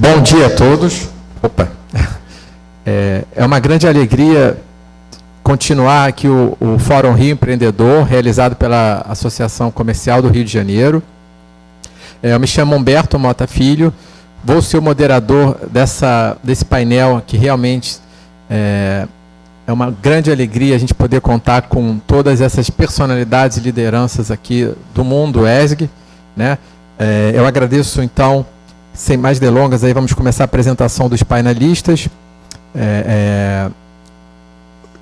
Bom dia a todos. É uma grande alegria continuar aqui o Fórum Rio Empreendedor, realizado pela Associação Comercial do Rio de Janeiro. Eu me chamo Humberto Mota Filho, vou ser o moderador desse painel, que realmente é uma grande alegria a gente poder contar com todas essas personalidades e lideranças aqui do mundo ESG, né? Eu agradeço, então, sem mais delongas, aí vamos começar a apresentação dos painelistas.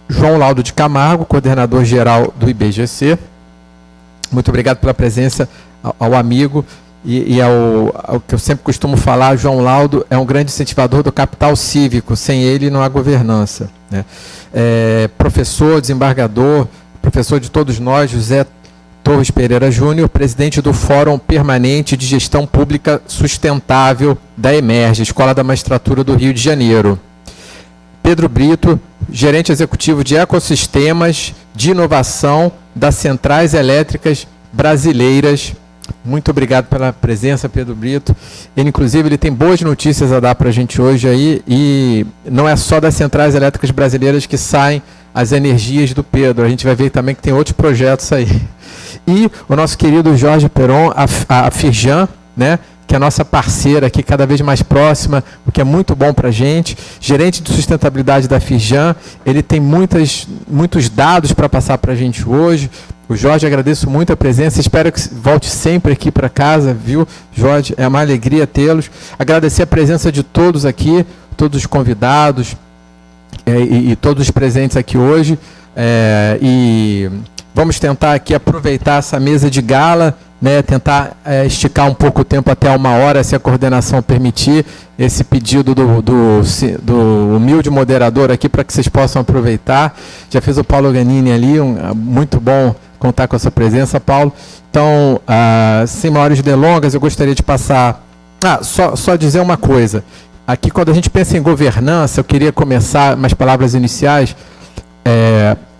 João Laudo de Camargo, coordenador geral do IBGC. Muito obrigado pela presença ao amigo e ao que eu sempre costumo falar. João Laudo é um grande incentivador do capital cívico, sem ele não há governança, né? Professor, desembargador, professor de todos nós, José Torres Pereira Júnior, presidente do Fórum Permanente de Gestão Pública Sustentável da EMERGE, Escola da Magistratura do Rio de Janeiro. Pedro Brito, gerente executivo de ecossistemas de inovação das Centrais Elétricas Brasileiras. Muito obrigado pela presença, Pedro Brito. Ele tem boas notícias a dar para a gente hoje aí, e não é só das Centrais Elétricas Brasileiras que saem as energias do Pedro, a gente vai ver também que tem outros projetos aí. E o nosso querido Jorge Peron, a Firjan, né, que é a nossa parceira aqui, cada vez mais próxima, o que é muito bom para a gente. Gerente de sustentabilidade da Firjan, ele tem muitos dados para passar para a gente hoje. O Jorge, agradeço muito a presença, espero que volte sempre aqui para casa, viu, Jorge? É uma alegria tê-los. Agradecer a presença de todos aqui, todos os convidados e todos os presentes aqui hoje. E vamos tentar aqui aproveitar essa mesa de gala, né, tentar esticar um pouco o tempo até 1h, se a coordenação permitir, esse pedido do humilde moderador aqui, para que vocês possam aproveitar. Já fez o Paulo Ganini ali, muito bom contar com a sua presença, Paulo. Então, sem maiores delongas, eu gostaria de passar... só dizer uma coisa. Aqui, quando a gente pensa em governança, eu queria começar umas palavras iniciais.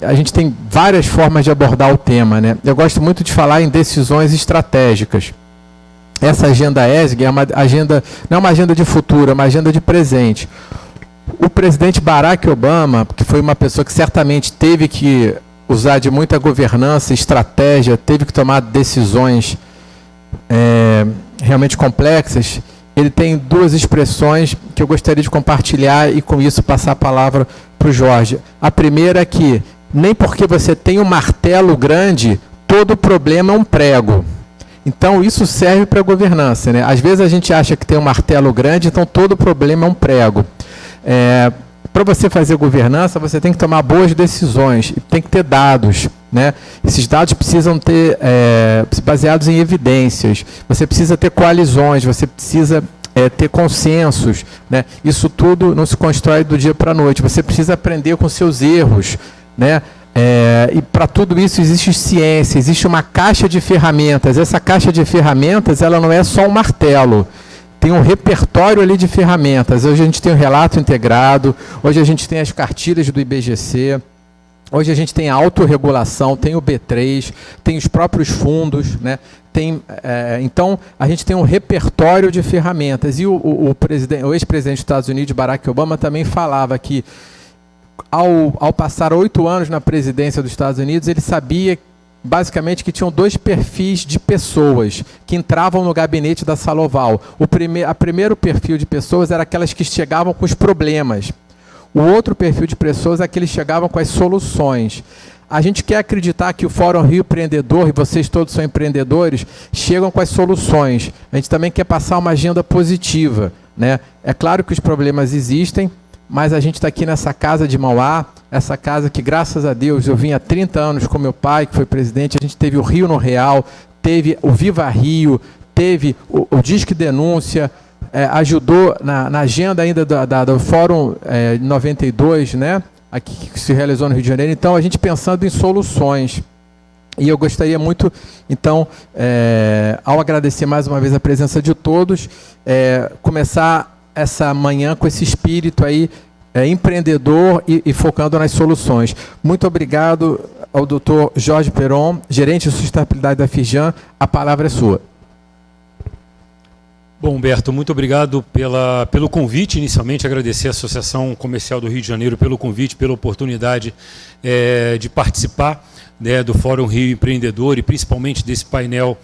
A gente tem várias formas de abordar o tema, né? Eu gosto muito de falar em decisões estratégicas. Essa agenda ESG é uma agenda, não é uma agenda de futuro, é uma agenda de presente. O presidente Barack Obama, que foi uma pessoa que certamente teve que usar de muita governança, estratégia, teve que tomar decisões realmente complexas, ele tem duas expressões que eu gostaria de compartilhar e, com isso, passar a palavra para o Jorge. A primeira é que nem porque você tem um martelo grande, todo problema é um prego. Então, isso serve para a governança, né? Às vezes a gente acha que tem um martelo grande, então todo problema é um prego. Para você fazer governança, você tem que tomar boas decisões, tem que ter dados, né? Esses dados precisam ter baseados em evidências, você precisa ter coalizões, você precisa ter consensos, né? Isso tudo não se constrói do dia para a noite, você precisa aprender com seus erros, né? E para tudo isso existe ciência, existe uma caixa de ferramentas. Essa caixa de ferramentas, ela não é só um martelo, tem um repertório ali de ferramentas. Hoje a gente tem o relato integrado, hoje a gente tem as cartilhas do IBGC, hoje a gente tem a autorregulação, tem o B3, tem os próprios fundos, né? Então, a gente tem um repertório de ferramentas. E o ex-presidente dos Estados Unidos, Barack Obama, também falava que, ao passar 8 anos na presidência dos Estados Unidos, ele sabia basicamente que tinham 2 perfis de pessoas que entravam no gabinete da Sala Oval. O primeiro perfil de pessoas era aquelas que chegavam com os problemas. O outro perfil de pessoas é aqueles que chegavam com as soluções. A gente quer acreditar que o Fórum Rio Empreendedor, e vocês todos são empreendedores, chegam com as soluções. A gente também quer passar uma agenda positiva, né? É claro que os problemas existem, mas a gente está aqui nessa casa de Mauá, essa casa que, graças a Deus, eu vim há 30 anos com meu pai, que foi presidente, a gente teve o Rio no Real, teve o Viva Rio, teve o Disque Denúncia, ajudou na agenda ainda do Fórum 92, né, aqui, que se realizou no Rio de Janeiro. Então, a gente pensando em soluções. E eu gostaria muito, então, ao agradecer mais uma vez a presença de todos, começar essa manhã com esse espírito aí empreendedor e focando nas soluções. Muito obrigado ao Dr. Jorge Peron, gerente de sustentabilidade da Firjan. A palavra é sua. Bom, Humberto, muito obrigado pelo convite. Inicialmente, agradecer à Associação Comercial do Rio de Janeiro pelo convite, pela oportunidade de participar, né, do Fórum Rio Empreendedor e principalmente desse painel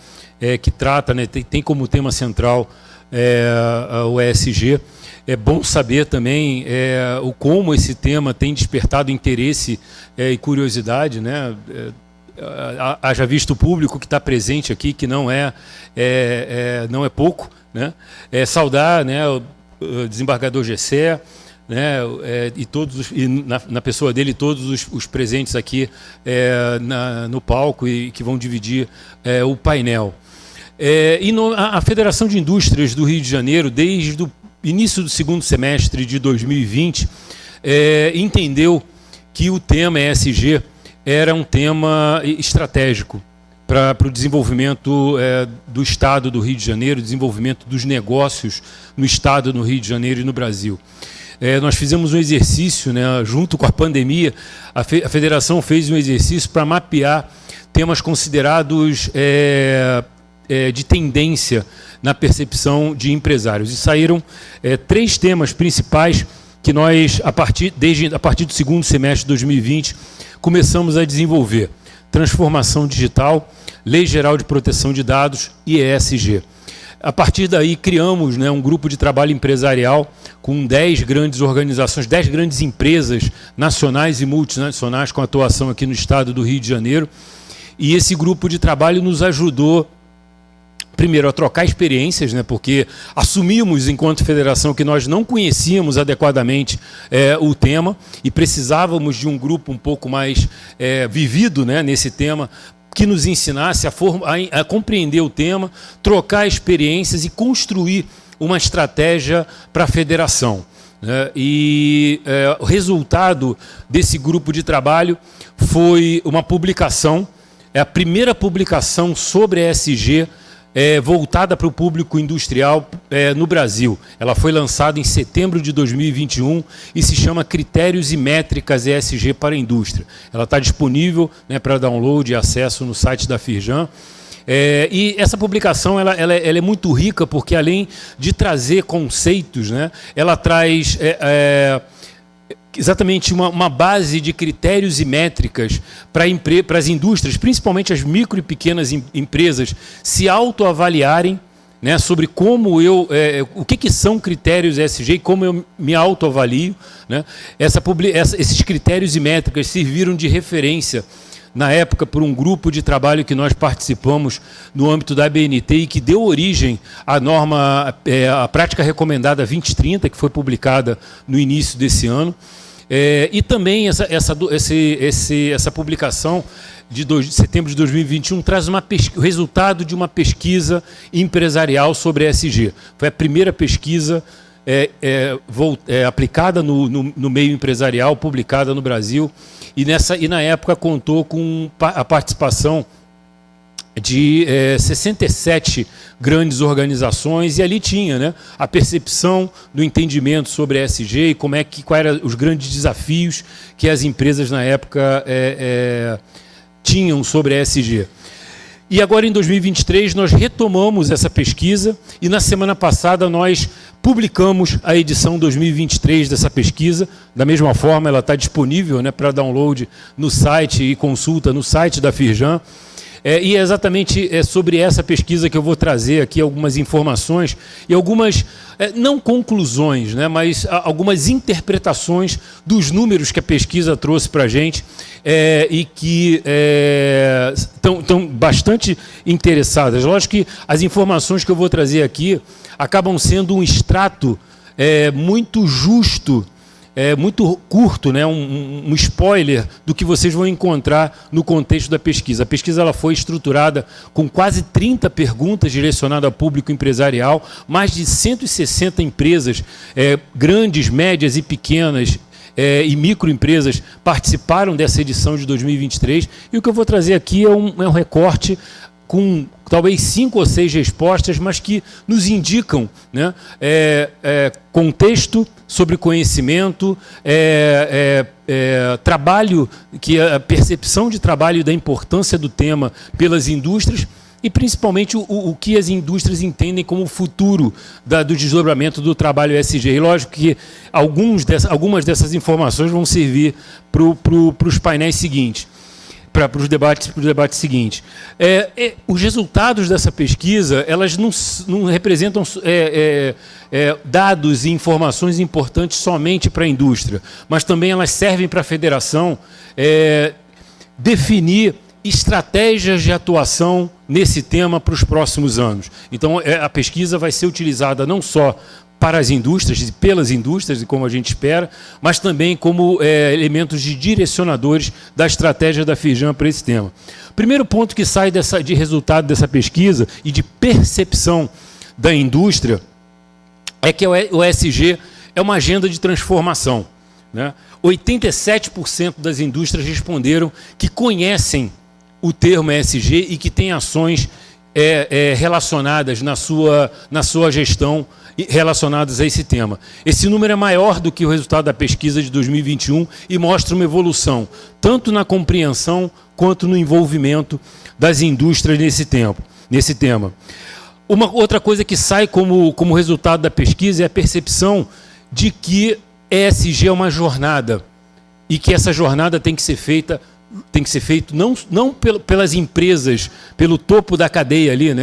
que trata, né, tem como tema central o ESG. É bom saber também como esse tema tem despertado interesse e curiosidade, né? Haja visto o público que está presente aqui, que não é pouco, né? Saudar, né, o desembargador Gessé, né, na pessoa dele, todos os presentes aqui no palco e que vão dividir o painel. A Federação de Indústrias do Rio de Janeiro, desde o início do segundo semestre de 2020, entendeu que o tema ESG era um tema estratégico para o desenvolvimento do Estado do Rio de Janeiro, desenvolvimento dos negócios no Estado, no Rio de Janeiro e no Brasil. Nós fizemos um exercício, né, junto com a pandemia, a Federação fez um exercício para mapear temas considerados de tendência na percepção de empresários. E saíram 3 temas principais que nós, a partir do segundo semestre de 2020, começamos a desenvolver: transformação digital, Lei Geral de Proteção de Dados e ESG. A partir daí, criamos, né, um grupo de trabalho empresarial com 10 grandes organizações, 10 grandes empresas nacionais e multinacionais com atuação aqui no estado do Rio de Janeiro. E esse grupo de trabalho nos ajudou, primeiro, a trocar experiências, né, porque assumimos, enquanto federação, que nós não conhecíamos adequadamente o tema e precisávamos de um grupo um pouco mais vivido, né, nesse tema, que nos ensinasse a compreender o tema, trocar experiências e construir uma estratégia para a federação. O resultado desse grupo de trabalho foi uma publicação, a primeira publicação sobre ESG voltada para o público industrial no Brasil. Ela foi lançada em setembro de 2021 e se chama Critérios e Métricas ESG para a Indústria. Ela está disponível, né, para download e acesso no site da Firjan. E essa publicação ela é muito rica porque, além de trazer conceitos, né, ela traz exatamente uma base de critérios e métricas para as indústrias, principalmente as micro e pequenas empresas, se autoavaliarem, né, sobre como o que são critérios ESG e como eu me autoavalio, né? Esses critérios e métricas serviram de referência na época por um grupo de trabalho que nós participamos no âmbito da ABNT e que deu origem à norma, a prática recomendada 2030, que foi publicada no início desse ano. E também essa publicação de setembro de 2021 traz o resultado de uma pesquisa empresarial sobre ESG. Foi a primeira pesquisa aplicada no meio empresarial, publicada no Brasil, e na época contou com a participação de 67 grandes organizações, e ali tinha, né, a percepção do entendimento sobre ESG e quais eram os grandes desafios que as empresas na época tinham sobre ESG. E agora, em 2023, nós retomamos essa pesquisa e, na semana passada, nós publicamos a edição 2023 dessa pesquisa. Da mesma forma, ela está disponível, né, para download no site e consulta no site da Firjan. E é exatamente sobre essa pesquisa que eu vou trazer aqui algumas informações e algumas, não conclusões, né, mas algumas interpretações dos números que a pesquisa trouxe para a gente e que estão bastante interessadas. Lógico que as informações que eu vou trazer aqui acabam sendo um extrato muito justo, muito curto, né, um spoiler do que vocês vão encontrar no contexto da pesquisa. A pesquisa ela foi estruturada com quase 30 perguntas direcionadas ao público empresarial, mais de 160 empresas, grandes, médias e pequenas, e microempresas participaram dessa edição de 2023, e o que eu vou trazer aqui é um recorte com talvez 5 ou 6 respostas, mas que nos indicam, né, contexto sobre conhecimento, trabalho, que a percepção de trabalho e da importância do tema pelas indústrias, e principalmente o que as indústrias entendem como o futuro do desdobramento do trabalho ESG. E lógico que algumas dessas informações vão servir para os painéis seguintes, para os debates seguintes. Os resultados dessa pesquisa, elas não representam dados e informações importantes somente para a indústria, mas também elas servem para a federação definir estratégias de atuação nesse tema para os próximos anos. Então, a pesquisa vai ser utilizada não só para as indústrias e pelas indústrias, e como a gente espera, mas também como elementos de direcionadores da estratégia da Firjan para esse tema. Primeiro ponto que sai de resultado dessa pesquisa e de percepção da indústria é que o ESG é uma agenda de transformação, né? 87% das indústrias responderam que conhecem o termo ESG e que têm ações relacionadas na sua gestão relacionadas a esse tema. Esse número é maior do que o resultado da pesquisa de 2021 e mostra uma evolução, tanto na compreensão quanto no envolvimento das indústrias nesse tema. Uma outra coisa que sai como resultado da pesquisa é a percepção de que ESG é uma jornada e que essa jornada tem que ser feito não pelas empresas, pelo topo da cadeia ali, né,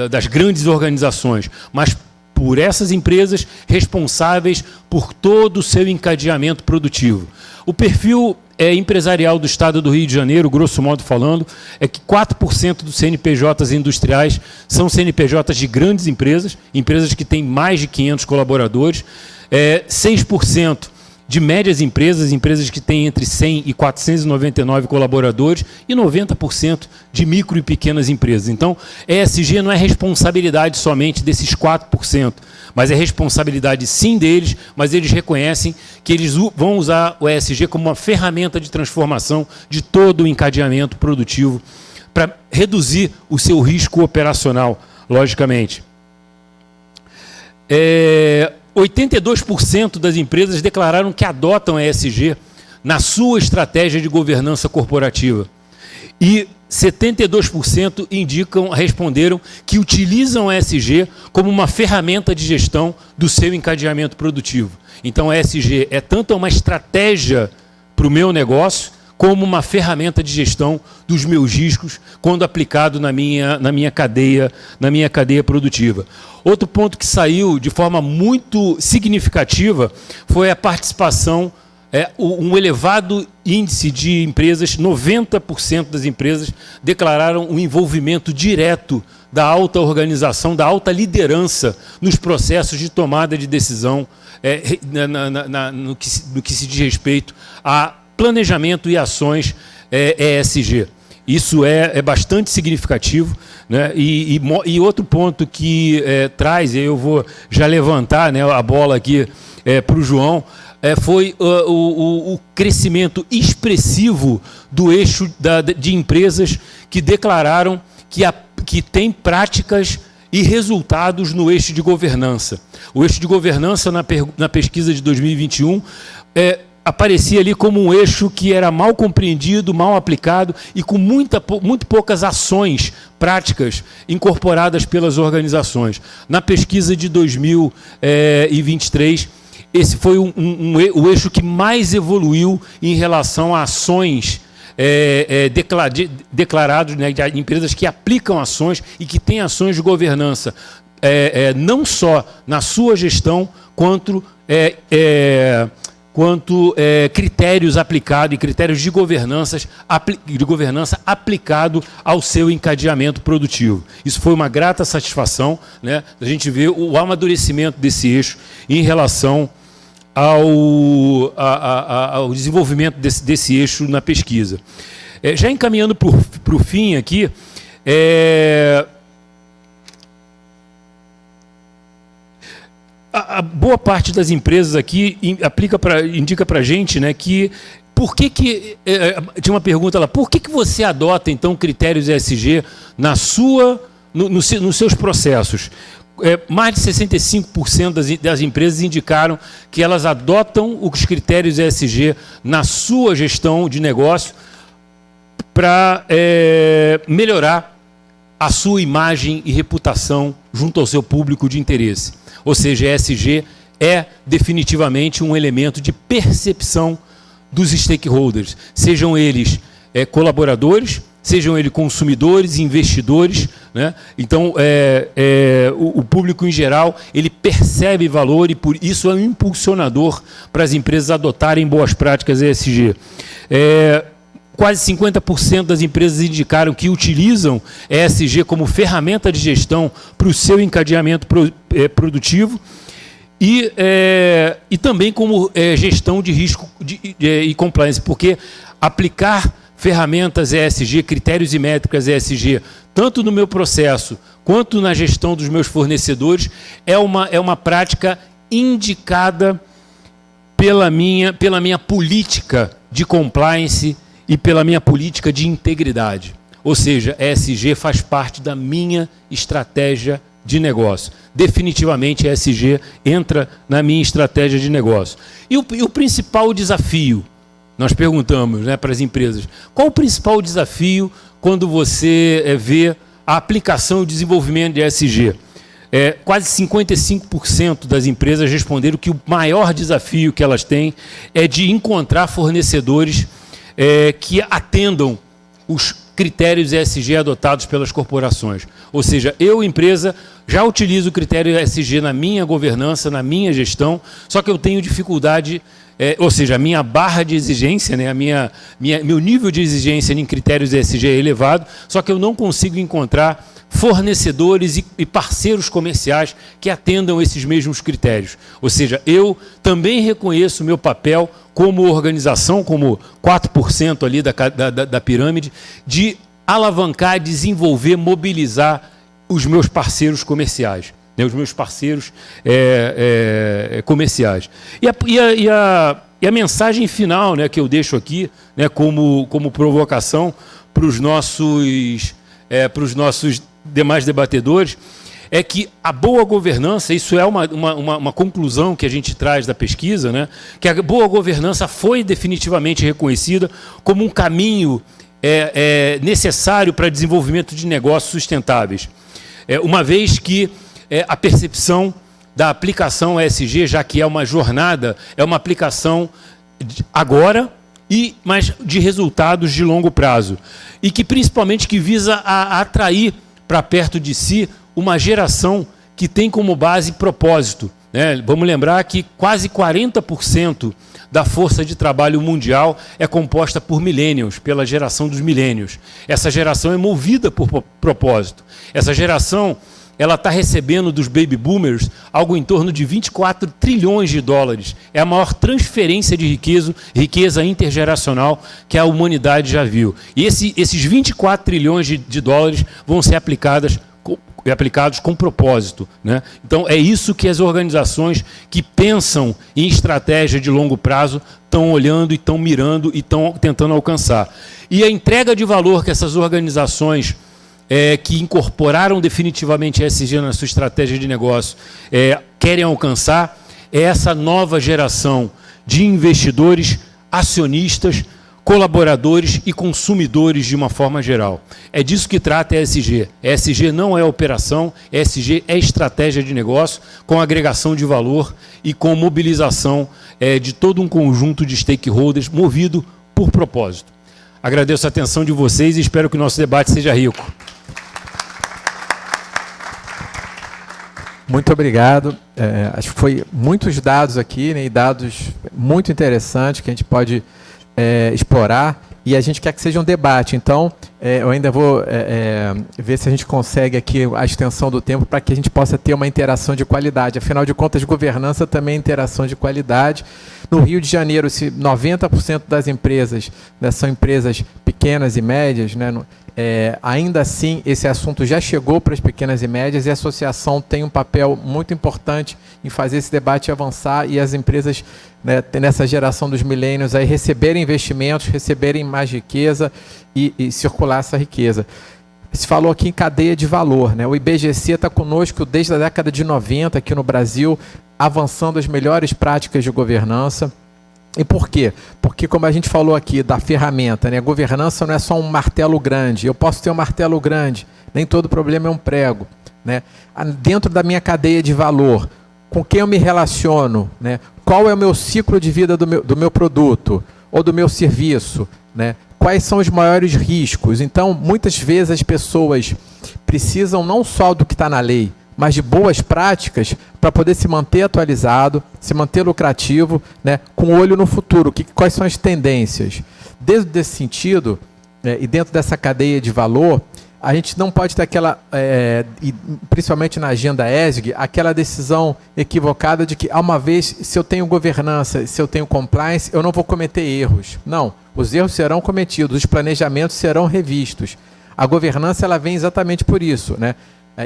das grandes organizações, mas por essas empresas responsáveis por todo o seu encadeamento produtivo. O perfil empresarial do Estado do Rio de Janeiro, grosso modo falando, é que 4% dos CNPJs industriais são CNPJs de grandes empresas, empresas que têm mais de 500 colaboradores, 6% de médias empresas, empresas que têm entre 100 e 499 colaboradores, e 90% de micro e pequenas empresas. Então, ESG não é responsabilidade somente desses 4%, mas é responsabilidade sim deles, mas eles reconhecem que eles vão usar o ESG como uma ferramenta de transformação de todo o encadeamento produtivo para reduzir o seu risco operacional, logicamente. 82% das empresas declararam que adotam ESG na sua estratégia de governança corporativa. E 72% responderam que utilizam o ESG como uma ferramenta de gestão do seu encadeamento produtivo. Então, o ESG é tanto uma estratégia para o meu negócio, como uma ferramenta de gestão dos meus riscos quando aplicado na minha cadeia produtiva. Outro ponto que saiu de forma muito significativa foi a participação, um elevado índice de empresas, 90% das empresas declararam um envolvimento direto da alta organização, da alta liderança nos processos de tomada de decisão no que se diz respeito a planejamento e ações ESG. Isso é bastante significativo, né? E outro ponto que traz, eu vou já levantar, né, a bola aqui para o João, foi o crescimento expressivo do eixo de empresas que declararam que tem práticas e resultados no eixo de governança. O eixo de governança, na pesquisa de 2021, aparecia ali como um eixo que era mal compreendido, mal aplicado e com muito poucas ações práticas incorporadas pelas organizações. Na pesquisa de 2023, esse foi o eixo que mais evoluiu em relação a ações declaradas, né, de empresas que aplicam ações e que têm ações de governança, não só na sua gestão, quanto critérios aplicados e critérios de governança aplicado ao seu encadeamento produtivo. Isso foi uma grata satisfação, né, a gente vê o amadurecimento desse eixo em relação ao desenvolvimento desse eixo na pesquisa. Já encaminhando para o fim aqui, a boa parte das empresas aqui indica para a gente, né, que tinha uma pergunta lá, por que você adota então critérios ESG nos seus processos? Mais de 65% das empresas indicaram que elas adotam os critérios ESG na sua gestão de negócio para melhorar a sua imagem e reputação junto ao seu público de interesse. Ou seja, ESG é definitivamente um elemento de percepção dos stakeholders, sejam eles colaboradores, sejam eles consumidores, investidores, né? Então, o público em geral, ele percebe valor e por isso é um impulsionador para as empresas adotarem boas práticas ESG. Quase 50% das empresas indicaram que utilizam ESG como ferramenta de gestão para o seu encadeamento produtivo e também como gestão de risco e compliance, porque aplicar ferramentas ESG, critérios e métricas ESG, tanto no meu processo quanto na gestão dos meus fornecedores, é uma prática indicada pela minha política de compliance e pela minha política de integridade. Ou seja, ESG faz parte da minha estratégia de negócio. Definitivamente, ESG entra na minha estratégia de negócio. E o principal desafio, nós perguntamos, né, para as empresas, qual o principal desafio quando você vê a aplicação e o desenvolvimento de ESG? Quase 55% das empresas responderam que o maior desafio que elas têm é de encontrar fornecedores que atendam os critérios ESG adotados pelas corporações. Ou seja, eu, empresa, já utilizo o critério ESG na minha governança, na minha gestão, só que eu tenho dificuldade, ou seja, a minha barra de exigência, né, meu nível de exigência em critérios ESG é elevado, só que eu não consigo encontrar fornecedores e parceiros comerciais que atendam esses mesmos critérios. Ou seja, eu também reconheço o meu papel como organização, como 4% ali da pirâmide, de alavancar, desenvolver, mobilizar os meus parceiros comerciais, né, os meus parceiros comerciais. E a mensagem final, né, que eu deixo aqui, né, como provocação para os nossos demais debatedores, é que a boa governança, isso é uma conclusão que a gente traz da pesquisa, né, que a boa governança foi definitivamente reconhecida como um caminho necessário para desenvolvimento de negócios sustentáveis. Uma vez que a percepção da aplicação ESG, já que é uma jornada, é uma aplicação agora, mas de resultados de longo prazo. E que principalmente que visa a atrair para perto de si uma geração que tem como base propósito, né? Vamos lembrar que quase 40% da força de trabalho mundial é composta por millennials, pela geração dos millennials. Essa geração é movida por propósito. Essa geração, ela está recebendo dos baby boomers algo em torno de 24 trilhões de dólares. É a maior transferência de riqueza intergeracional que a humanidade já viu. E esses 24 trilhões de dólares vão ser aplicados com propósito, né? Então, é isso que as organizações que pensam em estratégia de longo prazo estão olhando e estão mirando e estão tentando alcançar. E a entrega de valor que essas organizações que incorporaram definitivamente a ESG na sua estratégia de negócio querem alcançar é essa nova geração de investidores, acionistas, colaboradores e consumidores de uma forma geral. É disso que trata a ESG. ESG não é operação, ESG é estratégia de negócio com agregação de valor e com mobilização de todo um conjunto de stakeholders movido por propósito. Agradeço a atenção de vocês e espero que o nosso debate seja rico. Muito obrigado. Acho que foi muitos dados aqui, né, e dados muito interessantes que a gente pode explorar, e a gente quer que seja um debate. Então, eu ainda vou ver se a gente consegue aqui a extensão do tempo para que a gente possa ter uma interação de qualidade. Afinal de contas, governança também é interação de qualidade. No Rio de Janeiro, se 90% das empresas, né, são empresas pequenas e médias, né, ainda assim, esse assunto já chegou para as pequenas e médias e a associação tem um papel muito importante em fazer esse debate avançar e as empresas, né, nessa geração dos milênios, aí receberem investimentos, receberem mais riqueza e circular essa riqueza. Se falou aqui em cadeia de valor, né? O IBGC está conosco desde a década de 90 aqui no Brasil, avançando as melhores práticas de governança. E por quê? Porque, como a gente falou aqui da ferramenta, né, a governança não é só um martelo grande. Eu posso ter um martelo grande, nem todo problema é um prego. Né? Dentro da minha cadeia de valor, com quem eu me relaciono, né? Qual é o meu ciclo de vida do meu produto ou do meu serviço, né? Quais são os maiores riscos? Então, muitas vezes as pessoas precisam não só do que está na lei, mas de boas práticas para poder se manter atualizado, se manter lucrativo, né, com olho no futuro. Quais são as tendências? Dentro desse sentido, e dentro dessa cadeia de valor, a gente não pode ter aquela, e principalmente na agenda ESG, aquela decisão equivocada de que, uma vez, se eu tenho governança, se eu tenho compliance, eu não vou cometer erros. Não, os erros serão cometidos, os planejamentos serão revistos. A governança ela vem exatamente por isso, né?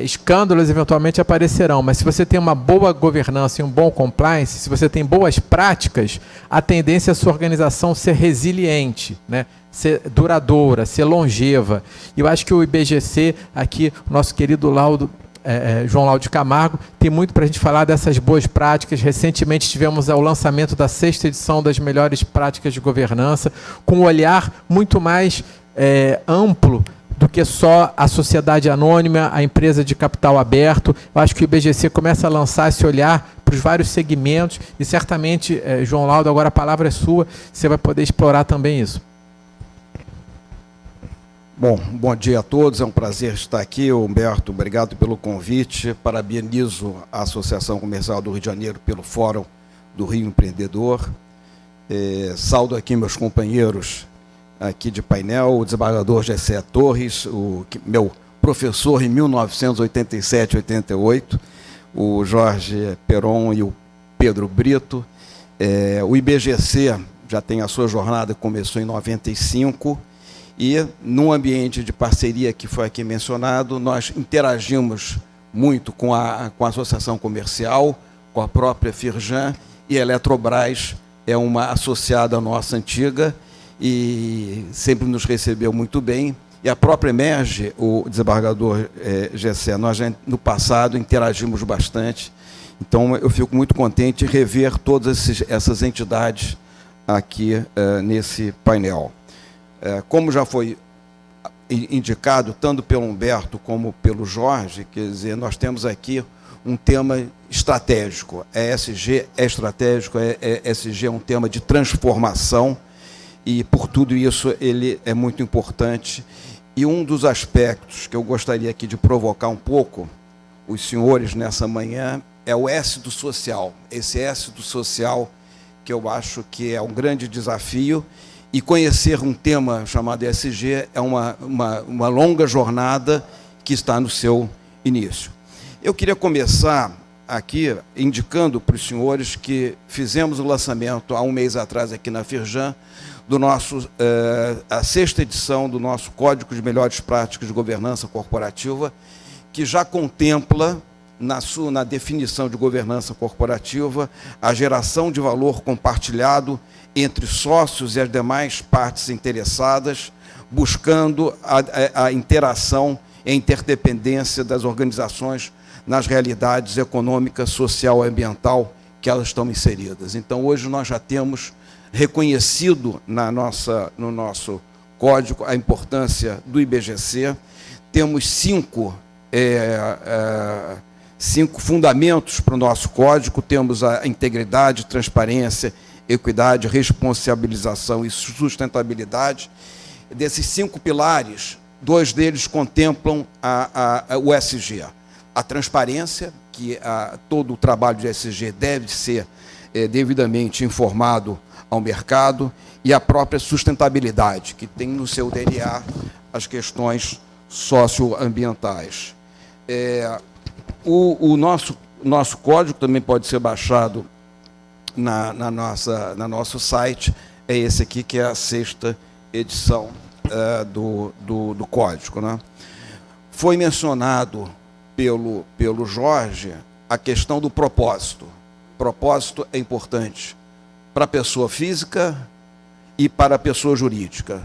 Escândalos eventualmente aparecerão, mas se você tem uma boa governança e um bom compliance, se você tem boas práticas, a tendência é a sua organização ser resiliente, né? Ser duradoura, ser longeva. E eu acho que o IBGC, aqui, o nosso querido João Laudo Camargo, tem muito para a gente falar dessas boas práticas. Recentemente tivemos o lançamento da 6ª edição das melhores práticas de governança, com um olhar muito mais amplo do que só a sociedade anônima, a empresa de capital aberto. Eu acho que o IBGC começa a lançar esse olhar para os vários segmentos e certamente, João Laudo, agora a palavra é sua, você vai poder explorar também isso. Bom dia a todos, é um prazer estar aqui. Humberto, obrigado pelo convite. Parabenizo a Associação Comercial do Rio de Janeiro pelo Fórum do Rio Empreendedor. Saúdo aqui meus companheiros aqui de painel, o desembargador Gessé Torres, meu professor em 1987-88, o Jorge Peron e o Pedro Brito. O IBGC já tem a sua jornada, começou em 95, e num ambiente de parceria que foi aqui mencionado, nós interagimos muito com a Associação Comercial, com a própria Firjan, e a Eletrobras é uma associada nossa antiga, e sempre nos recebeu muito bem. E a própria Emerge, o desembargador Gessé, nós já, no passado interagimos bastante, então eu fico muito contente em rever todas essas entidades aqui nesse painel. Como já foi indicado, tanto pelo Humberto como pelo Jorge, quer dizer, nós temos aqui um tema estratégico. ESG é estratégico, ESG é um tema de transformação, e, por tudo isso, ele é muito importante. E um dos aspectos que eu gostaria aqui de provocar um pouco os senhores nessa manhã é o S do social. Esse S do social que eu acho que é um grande desafio, e conhecer um tema chamado ESG é uma longa jornada que está no seu início. Eu queria começar aqui indicando para os senhores que fizemos o lançamento há um mês atrás aqui na Firjan, a 6ª edição do nosso Código de Melhores Práticas de Governança Corporativa, que já contempla, na definição de governança corporativa, a geração de valor compartilhado entre sócios e as demais partes interessadas, buscando a interação e a interdependência das organizações nas realidades econômica, social e ambiental que elas estão inseridas. Então, hoje nós já temos reconhecido no nosso código a importância do IBGC. Temos cinco fundamentos para o nosso código. Temos a integridade, transparência, equidade, responsabilização e sustentabilidade. Desses 5 pilares, 2 deles contemplam o ESG. A transparência, que todo o trabalho de ESG deve ser devidamente informado ao mercado, e a própria sustentabilidade, que tem no seu DNA as questões socioambientais. O nosso código também pode ser baixado no nosso site, é esse aqui, que é a 6ª edição do código, né? Foi mencionado pelo Jorge a questão do propósito. Propósito é importante para a pessoa física e para a pessoa jurídica.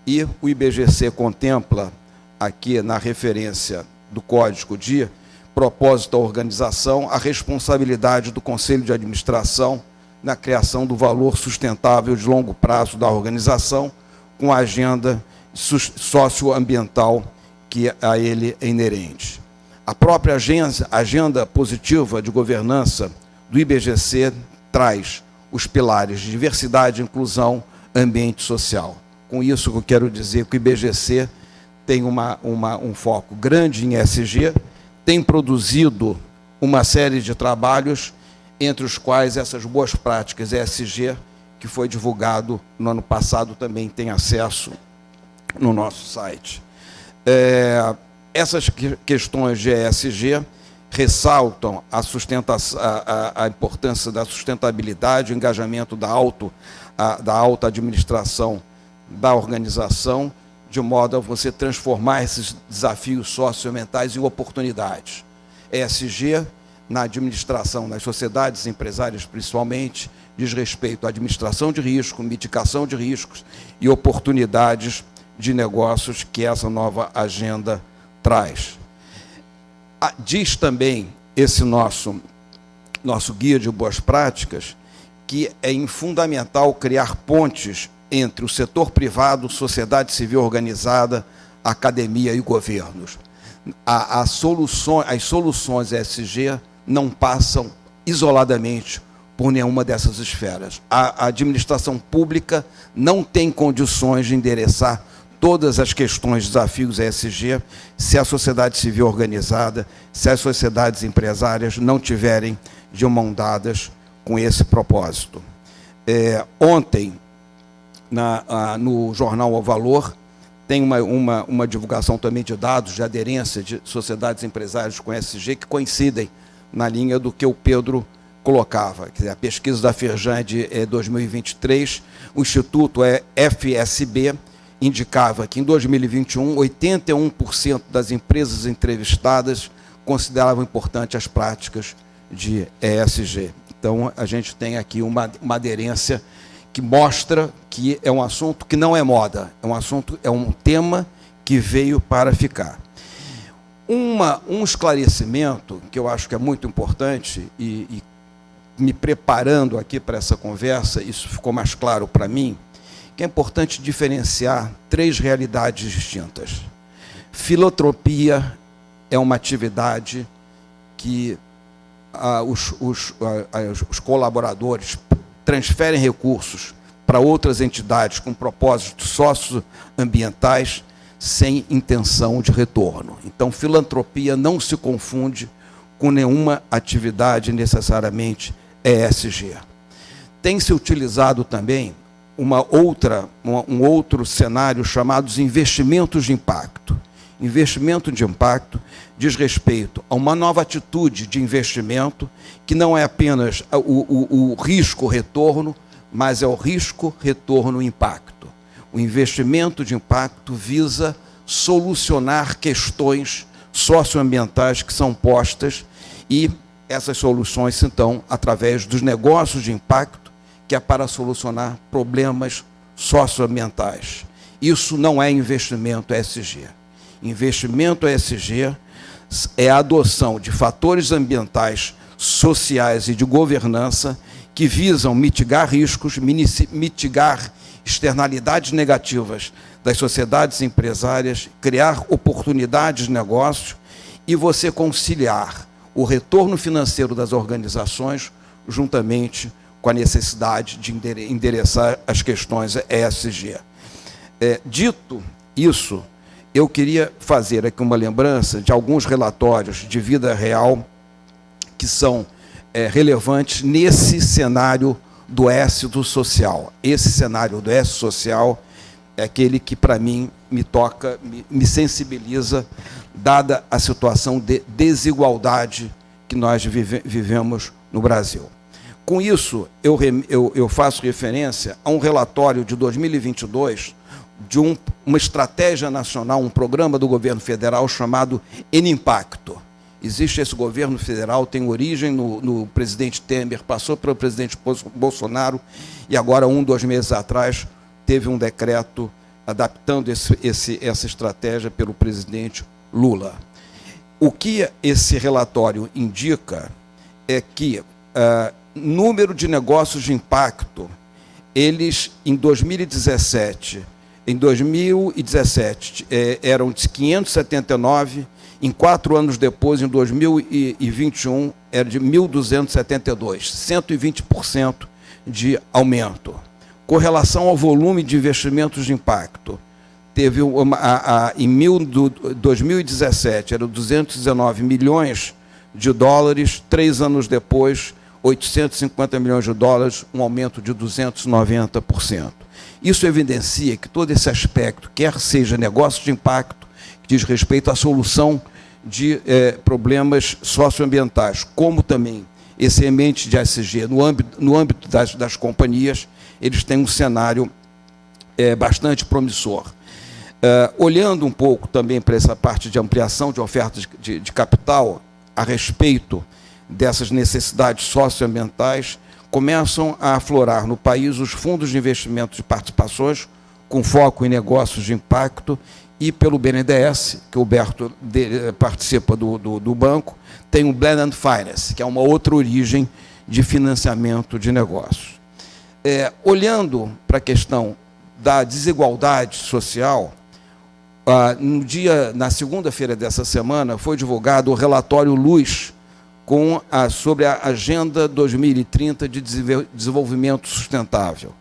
E o IBGC contempla aqui na referência do Código de propósito da organização a responsabilidade do Conselho de Administração na criação do valor sustentável de longo prazo da organização, com a agenda socioambiental que a ele é inerente. A própria agenda positiva de governança do IBGC traz os pilares de diversidade, inclusão, ambiente social. Com isso, eu quero dizer que o IBGC tem um foco grande em ESG, tem produzido uma série de trabalhos, entre os quais essas boas práticas ESG, que foi divulgado no ano passado, também tem acesso no nosso site. Essas questões de ESG ressaltam a importância da sustentabilidade, o engajamento da alta administração da organização, de modo a você transformar esses desafios socioambientais em oportunidades. ESG, na administração, nas sociedades empresárias principalmente, diz respeito à administração de risco, mitigação de riscos e oportunidades de negócios que essa nova agenda traz. Diz também esse nosso guia de boas práticas que é fundamental criar pontes entre o setor privado, sociedade civil organizada, academia e governos. As soluções ESG não passam isoladamente por nenhuma dessas esferas. A administração pública não tem condições de endereçar todas as questões, desafios ESG, se a sociedade civil organizada, se as sociedades empresárias não tiverem de mão dadas com esse propósito. Ontem, no jornal O Valor, tem uma divulgação também de dados de aderência de sociedades empresárias com ESG que coincidem na linha do que o Pedro colocava. Quer dizer, a pesquisa da Firjan de 2023, o Instituto FSB indicava que em 2021, 81% das empresas entrevistadas consideravam importantes as práticas de ESG. Então, a gente tem aqui uma aderência que mostra que é um assunto que não é moda, é um tema que veio para ficar. Um esclarecimento que eu acho que é muito importante, e me preparando aqui para essa conversa, isso ficou mais claro para mim, que é importante diferenciar 3 realidades distintas. Filantropia é uma atividade que os colaboradores transferem recursos para outras entidades com propósitos socioambientais sem intenção de retorno. Então, filantropia não se confunde com nenhuma atividade necessariamente ESG. Tem se utilizado também um outro cenário chamado de investimentos de impacto. Investimento de impacto diz respeito a uma nova atitude de investimento que não é apenas o risco-retorno, mas é o risco-retorno-impacto. O investimento de impacto visa solucionar questões socioambientais que são postas e essas soluções, então, através dos negócios de impacto, que é para solucionar problemas socioambientais. Isso não é investimento ESG. Investimento ESG é a adoção de fatores ambientais, sociais e de governança que visam mitigar riscos, mitigar externalidades negativas das sociedades empresárias, criar oportunidades de negócio e você conciliar o retorno financeiro das organizações juntamente com a necessidade de endereçar as questões ESG. Dito isso, eu queria fazer aqui uma lembrança de alguns relatórios de vida real que são relevantes nesse cenário do S do social. Esse cenário do S social é aquele que, para mim, me toca, me sensibiliza, dada a situação de desigualdade que nós vivemos no Brasil. Com isso, eu faço referência a um relatório de 2022 de uma estratégia nacional, um programa do governo federal chamado Enimpacto. Existe esse governo federal, tem origem no presidente Temer, passou pelo presidente Bolsonaro e agora, 2 meses atrás, teve um decreto adaptando essa estratégia pelo presidente Lula. O que esse relatório indica é que número de negócios de impacto, eles, em 2017, eram de 579, em 4 anos depois, em 2021, era de 1.272, 120% de aumento. Com relação ao volume de investimentos de impacto, teve em 2017, era 219 milhões de dólares, 3 anos depois, 850 milhões de dólares, um aumento de 290%. Isso evidencia que todo esse aspecto, quer seja negócio de impacto, que diz respeito à solução de problemas socioambientais, como também esse ambiente de ESG, no âmbito das companhias, eles têm um cenário bastante promissor. Olhando um pouco também para essa parte de ampliação de ofertas de capital, a respeito dessas necessidades socioambientais, começam a aflorar no país os fundos de investimento de participações, com foco em negócios de impacto, e pelo BNDES, que o Berto participa do banco, tem o Blended Finance, que é uma outra origem de financiamento de negócios. Olhando para a questão da desigualdade social, na segunda-feira dessa semana, foi divulgado o relatório Luz sobre a Agenda 2030 de Desenvolvimento Sustentável.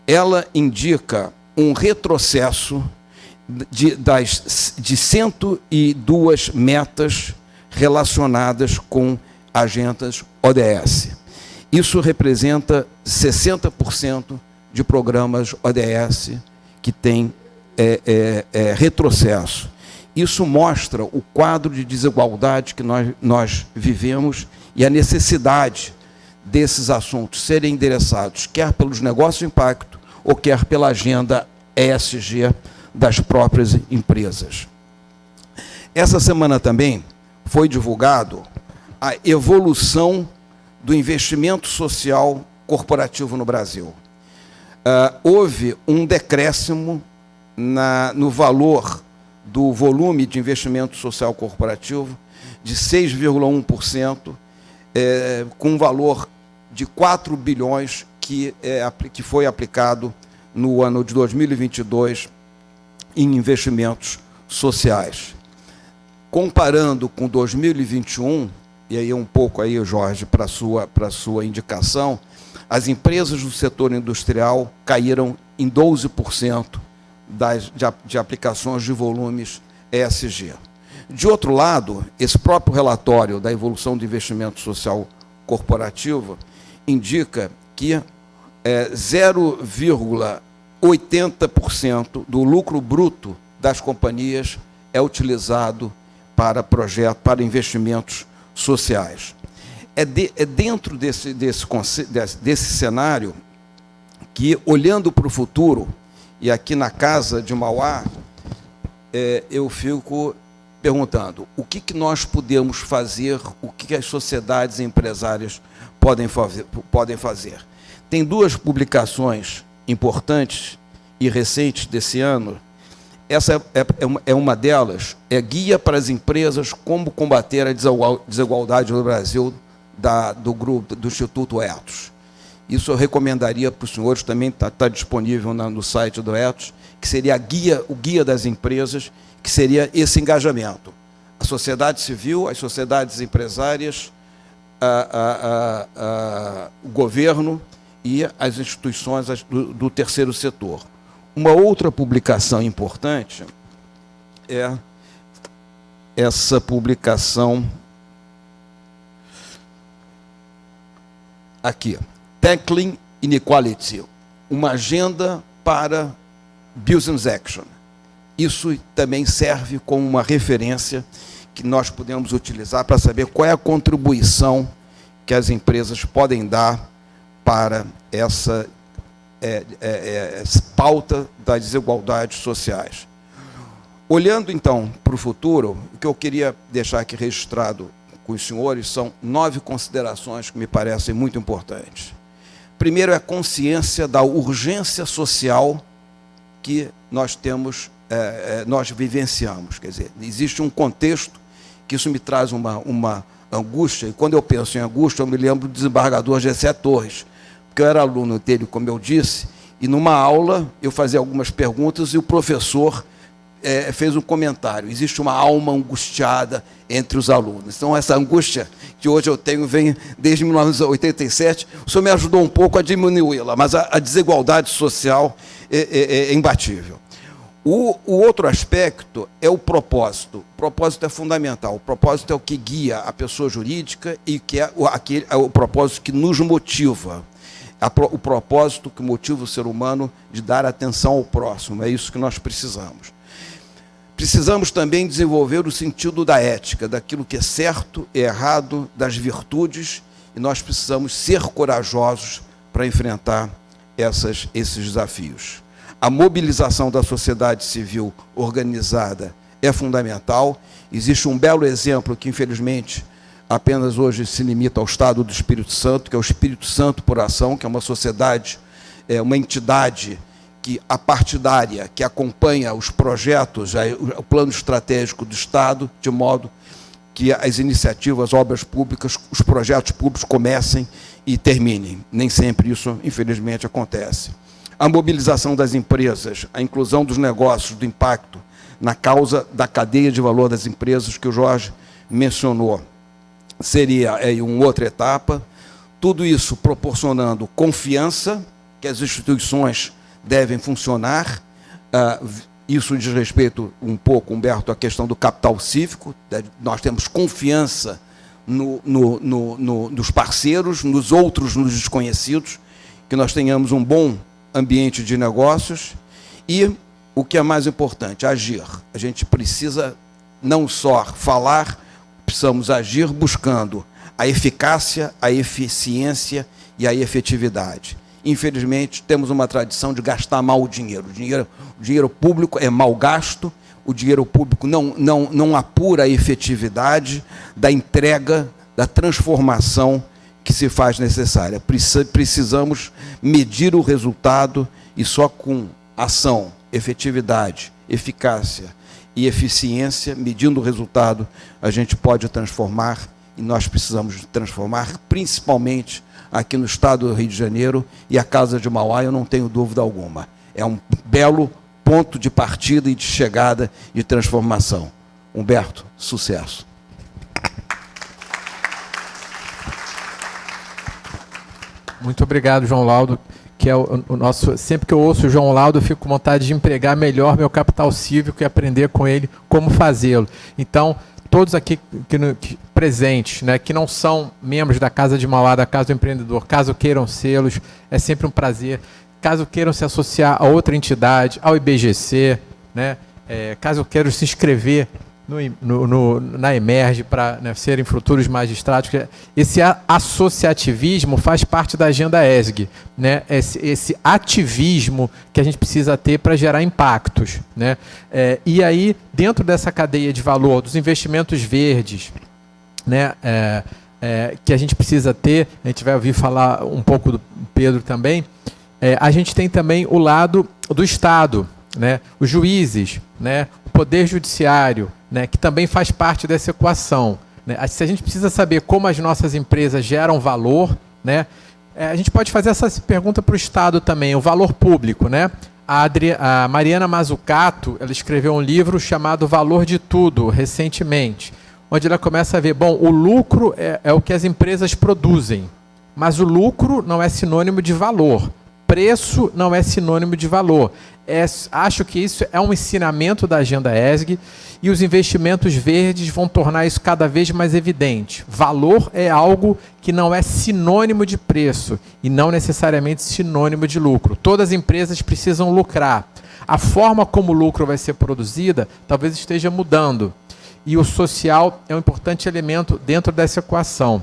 Ela indica um retrocesso de 102 metas relacionadas com agendas ODS. Isso representa 60% de programas ODS que têm retrocesso. Isso mostra o quadro de desigualdade que nós vivemos e a necessidade desses assuntos serem endereçados, quer pelos negócios de impacto ou quer pela agenda ESG das próprias empresas. Essa semana também foi divulgado a evolução do investimento social corporativo no Brasil. Houve um decréscimo no valor do volume de investimento social corporativo de 6,1%, com um valor de 4 bilhões que foi aplicado no ano de 2022 em investimentos sociais. Comparando com 2021, e aí um pouco aí, Jorge, para a sua indicação, as empresas do setor industrial caíram em 12% de aplicações de volumes ESG. De outro lado, esse próprio relatório da evolução do investimento social corporativo indica que 0,80% do lucro bruto das companhias é utilizado para investimentos sociais. Dentro desse cenário que, olhando para o futuro, e aqui na Casa de Mauá, eu fico perguntando o que nós podemos fazer, o que as sociedades empresárias podem fazer. Tem 2 publicações importantes e recentes desse ano. Essa é uma delas, Guia para as Empresas, como combater a desigualdade no Brasil, do Instituto Ethos. Isso eu recomendaria para os senhores, também está disponível no site do Ethos, que seria o guia das empresas, que seria esse engajamento. A sociedade civil, as sociedades empresárias, o governo e as instituições do terceiro setor. Uma outra publicação importante é essa publicação aqui, Tackling Inequality, uma agenda para Business Action. Isso também serve como uma referência que nós podemos utilizar para saber qual é a contribuição que as empresas podem dar para essa pauta das desigualdades sociais. Olhando, então, para o futuro, o que eu queria deixar aqui registrado com os senhores são 9 considerações que me parecem muito importantes. Primeiro é a consciência da urgência social que nós nós vivenciamos. Quer dizer, existe um contexto que isso me traz uma angústia, e quando eu penso em angústia, eu me lembro do desembargador Gessé Torres, porque eu era aluno dele, como eu disse, e numa aula eu fazia algumas perguntas e o professor fez um comentário: existe uma alma angustiada entre os alunos. Então, essa angústia que hoje eu tenho vem desde 1987. O senhor me ajudou um pouco a diminuí-la, mas a desigualdade social é imbatível. O outro aspecto é o propósito. O propósito é fundamental. O propósito é o que guia a pessoa jurídica e que é o propósito que nos motiva. O propósito que motiva o ser humano de dar atenção ao próximo. É isso que nós precisamos. Precisamos também desenvolver o sentido da ética, daquilo que é certo e errado, das virtudes, e nós precisamos ser corajosos para enfrentar esses desafios. A mobilização da sociedade civil organizada é fundamental. Existe um belo exemplo que, infelizmente, apenas hoje se limita ao Estado do Espírito Santo, que é o Espírito Santo por Ação, que é uma sociedade, uma entidade apartidária, que acompanha os projetos, o plano estratégico do Estado, de modo que as iniciativas, obras públicas, os projetos públicos comecem e terminem. Nem sempre isso, infelizmente, acontece. A mobilização das empresas, a inclusão dos negócios, do impacto na causa da cadeia de valor das empresas, que o Jorge mencionou, seria uma outra etapa. Tudo isso proporcionando confiança, que as instituições devem funcionar. Isso diz respeito um pouco, Humberto, à questão do capital cívico. Nós temos confiança nos parceiros, nos outros, nos desconhecidos, que nós tenhamos um bom ambiente de negócios e, o que é mais importante, agir. A gente precisa não só falar, precisamos agir buscando a eficácia, a eficiência e a efetividade. Infelizmente, temos uma tradição de gastar mal o dinheiro. O dinheiro público é mal gasto, o dinheiro público não apura a efetividade da entrega, da transformação que se faz necessária. Precisamos medir o resultado e só com ação, efetividade, eficácia e eficiência, medindo o resultado, a gente pode transformar, e nós precisamos transformar, principalmente aqui no estado do Rio de Janeiro, e a Casa de Mauá, eu não tenho dúvida alguma. É um belo ponto de partida e de chegada de transformação. Humberto, sucesso. Muito obrigado, João Laudo, que é o nosso... Sempre que eu ouço o João Laudo, eu fico com vontade de empregar melhor meu capital cívico e aprender com ele como fazê-lo. Então, todos aqui presentes, né, que não são membros da Casa de Mauá, da Casa do Empreendedor, caso queiram sê-los, é sempre um prazer. Caso queiram se associar a outra entidade, ao IBGC, né, caso queiram se inscrever na Emerge para, né, serem futuros magistrados, esse associativismo faz parte da agenda ESG, né, esse ativismo que a gente precisa ter para gerar impactos, né, e aí, dentro dessa cadeia de valor dos investimentos verdes, né, que a gente precisa ter, a gente vai ouvir falar um pouco do Pedro também, a gente tem também o lado do Estado, né, os juízes, né, o Poder Judiciário, né, que também faz parte dessa equação, né. Se a gente precisa saber como as nossas empresas geram valor, né, a gente pode fazer essa pergunta para o Estado também, o valor público, né. A Mariana Mazzucato, ela escreveu um livro chamado Valor de Tudo, recentemente, onde ela começa a ver, bom, o lucro é o que as empresas produzem, mas o lucro não é sinônimo de valor. Preço não é sinônimo de valor. Acho que isso é um ensinamento da agenda ESG e os investimentos verdes vão tornar isso cada vez mais evidente. Valor é algo que não é sinônimo de preço e não necessariamente sinônimo de lucro. Todas as empresas precisam lucrar. A forma como o lucro vai ser produzida talvez esteja mudando. E o social é um importante elemento dentro dessa equação.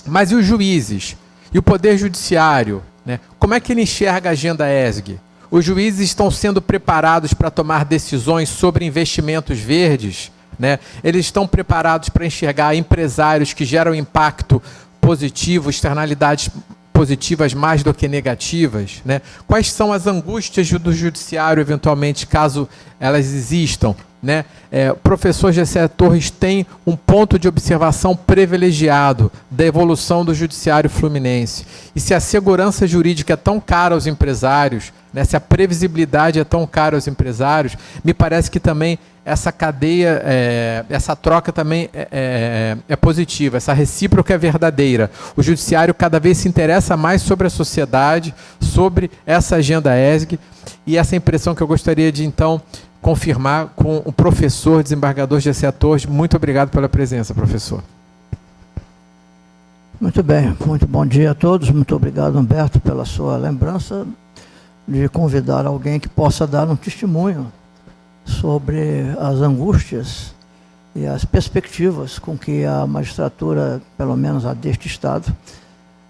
Mas e os juízes? E o Poder Judiciário? Né? Como é que ele enxerga a agenda ESG? Os juízes estão sendo preparados para tomar decisões sobre investimentos verdes? Né? Eles estão preparados para enxergar empresários que geram impacto positivo, externalidades positivas mais do que negativas? Né? Quais são as angústias do judiciário, eventualmente, caso elas existam? né? O professor Gessé Torres tem um ponto de observação privilegiado da evolução do judiciário fluminense. E se a segurança jurídica é tão cara aos empresários, né, se a previsibilidade é tão cara aos empresários, me parece que também essa cadeia, essa troca também é positiva, essa recíproca é verdadeira. O judiciário cada vez se interessa mais sobre a sociedade, sobre essa agenda ESG, e essa impressão que eu gostaria de, então, confirmar com o professor desembargador Gessé Torres. Muito obrigado pela presença, professor. Muito bem, muito bom dia a todos. Muito obrigado, Humberto, pela sua lembrança de convidar alguém que possa dar um testemunho sobre as angústias e as perspectivas com que a magistratura, pelo menos a deste Estado,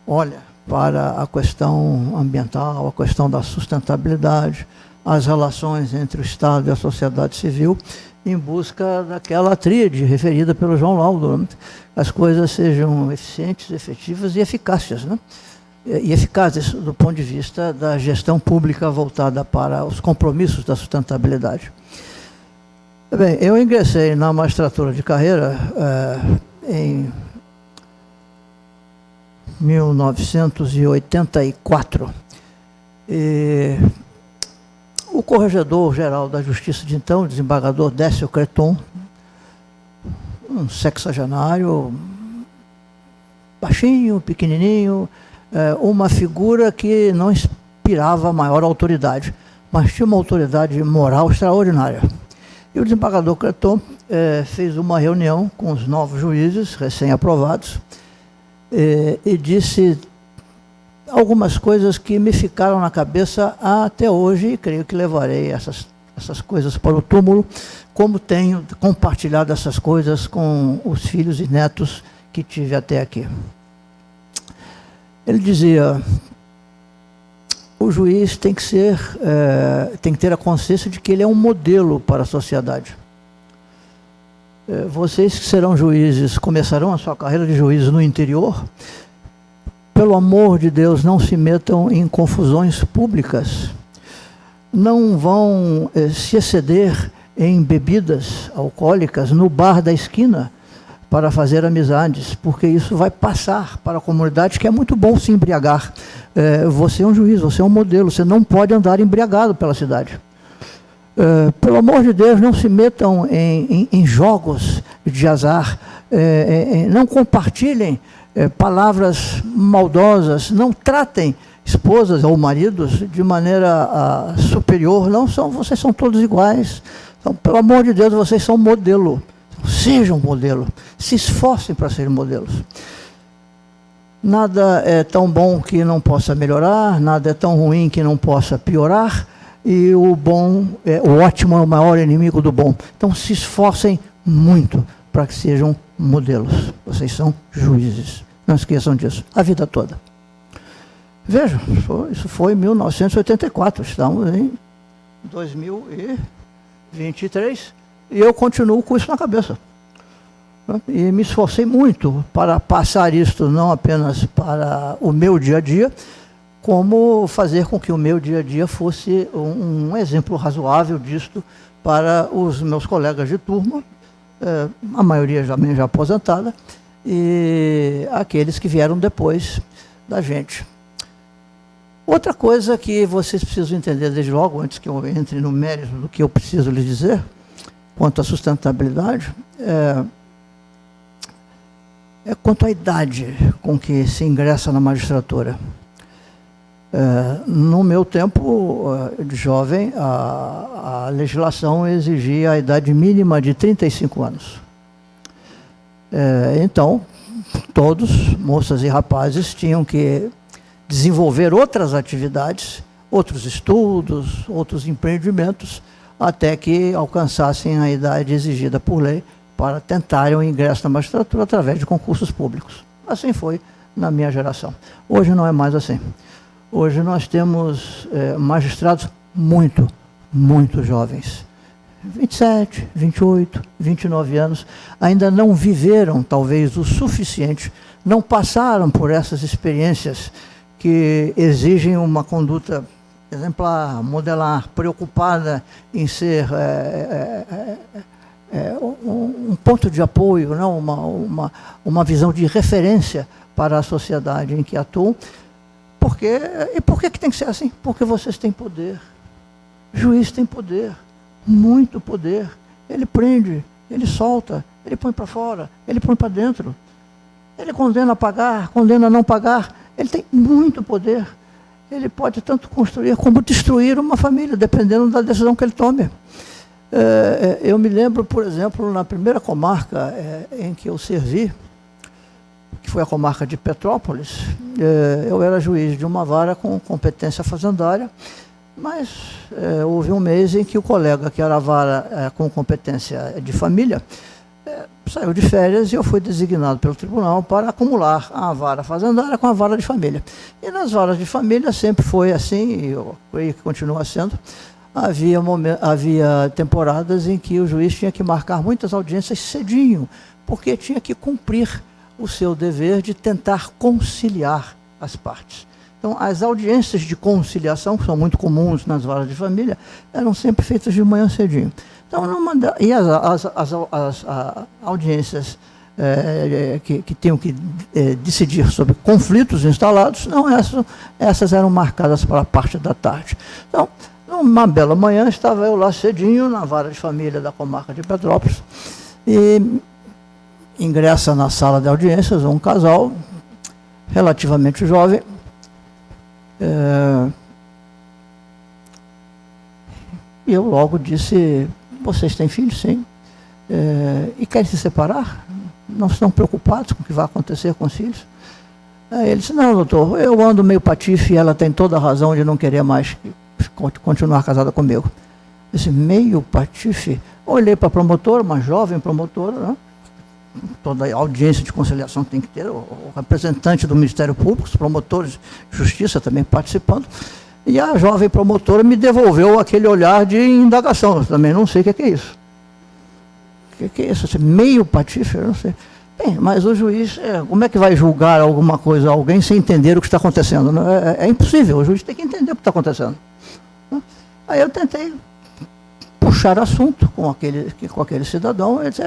olha para a questão ambiental, a questão da sustentabilidade, as relações entre o Estado e a sociedade civil, em busca daquela tríade referida pelo João Laudo, né? As coisas sejam eficientes, efetivas e eficazes, né? E eficazes do ponto de vista da gestão pública voltada para os compromissos da sustentabilidade. Bem, eu ingressei na magistratura de carreira em 1984. E o corregedor-geral da Justiça de então, o desembargador Décio Creton, um sexagenário, baixinho, pequenininho, uma figura que não inspirava maior autoridade, mas tinha uma autoridade moral extraordinária. E o desembargador Creton fez uma reunião com os novos juízes recém-aprovados e disse algumas coisas que me ficaram na cabeça até hoje, e creio que levarei essas coisas para o túmulo, como tenho compartilhado essas coisas com os filhos e netos que tive até aqui. Ele dizia: o juiz tem que ter a consciência de que ele é um modelo para a sociedade. Vocês que serão juízes, começarão a sua carreira de juízes no interior, pelo amor de Deus, não se metam em confusões públicas. Não vão se exceder em bebidas alcoólicas no bar da esquina para fazer amizades, porque isso vai passar para a comunidade, que é muito bom se embriagar. Você é um juiz, você é um modelo, você não pode andar embriagado pela cidade. Pelo amor de Deus, não se metam em jogos de azar, não compartilhem palavras maldosas, não tratem esposas ou maridos de maneira superior. Vocês são todos iguais. Então, pelo amor de Deus, vocês são modelo. Sejam modelo, se esforcem para serem modelos. Nada é tão bom que não possa melhorar, nada é tão ruim que não possa piorar, e o ótimo é o maior inimigo do bom. Então se esforcem muito para que sejam modelos. Vocês são juízes, não esqueçam disso, a vida toda. Vejam, isso foi em 1984, estamos em 2023, e eu continuo com isso na cabeça. E me esforcei muito para passar isto não apenas para o meu dia a dia, como fazer com que o meu dia a dia fosse um exemplo razoável disto para os meus colegas de turma, a maioria já aposentada, e aqueles que vieram depois da gente. Outra coisa que vocês precisam entender desde logo, antes que eu entre no mérito do que eu preciso lhes dizer, quanto à sustentabilidade, é quanto à idade com que se ingressa na magistratura. No meu tempo de jovem, a legislação exigia a idade mínima de 35 anos. Então, todos, moças e rapazes, tinham que desenvolver outras atividades, outros estudos, outros empreendimentos, até que alcançassem a idade exigida por lei para tentarem o ingresso na magistratura através de concursos públicos. Assim foi na minha geração. Hoje não é mais assim. Hoje nós temos magistrados muito jovens. 27, 28, 29 anos, ainda não viveram talvez o suficiente, não passaram por essas experiências que exigem uma conduta exemplar, modelar, preocupada em ser ponto de apoio, né? uma visão de referência para a sociedade em que atuam. E por que tem que ser assim? Porque vocês têm poder. O juiz tem poder, muito poder. Ele prende, ele solta, ele põe para fora, ele põe para dentro. Ele condena a pagar, condena a não pagar. Ele tem muito poder. Ele pode tanto construir como destruir uma família, dependendo da decisão que ele tome. Eu me lembro, por exemplo, na primeira comarca em que eu servi, que foi a comarca de Petrópolis, eu era juiz de uma vara com competência fazendária, mas houve um mês em que o colega, que era a vara com competência de família, saiu de férias e eu fui designado pelo tribunal para acumular a vara fazendária com a vara de família. E nas varas de família sempre foi assim, e eu creio que continua sendo. Havia temporadas em que o juiz tinha que marcar muitas audiências cedinho, porque tinha que cumprir o seu dever de tentar conciliar as partes. Então, as audiências de conciliação, que são muito comuns nas varas de família, eram sempre feitas de manhã cedinho. Então, e as audiências que tinham que decidir sobre conflitos instalados, não, essas eram marcadas para a parte da tarde. Então, numa bela manhã, estava eu lá cedinho, na vara de família da comarca de Petrópolis, e ingressa na sala de audiências um casal relativamente jovem, e eu logo disse: vocês têm filhos? Sim. E querem se separar? Não estão preocupados com o que vai acontecer com os filhos? Aí ele disse: não, doutor, eu ando meio patife e ela tem toda a razão de não querer mais continuar casada comigo. Eu disse: meio patife? Olhei para a promotora, uma jovem promotora, né? Toda a audiência de conciliação tem que ter o representante do Ministério Público, os promotores de justiça também participando, e a jovem promotora me devolveu aquele olhar de indagação. Eu também não sei o que é isso. O que é isso? Meio patife? Eu não sei. Bem, mas o juiz, como é que vai julgar alguma coisa, alguém, sem entender o que está acontecendo? É impossível, o juiz tem que entender o que está acontecendo. Aí eu tentei puxar assunto com aquele cidadão. Ele disse: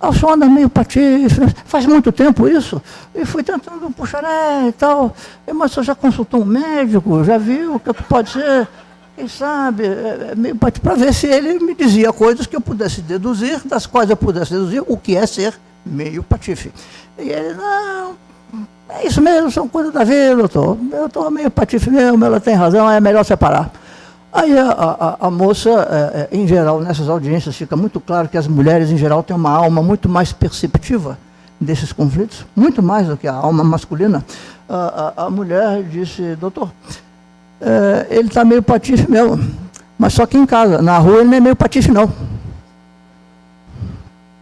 o senhor anda meio patife, faz muito tempo isso? E fui tentando puxar, e tal. Mas o senhor já consultou um médico, já viu o que pode ser? Quem sabe, meio patife, para ver se ele me dizia coisas que eu pudesse deduzir, das quais eu pudesse deduzir o que é ser meio patife. E ele: não, é isso mesmo, são coisas da vida, doutor. Eu estou meio patife mesmo, ela tem razão, é melhor separar. Aí a moça, em geral, nessas audiências, fica muito claro que as mulheres, em geral, têm uma alma muito mais perceptiva desses conflitos, muito mais do que a alma masculina. A mulher disse: doutor, ele está meio patife mesmo, mas só que em casa, na rua ele não é meio patife, não.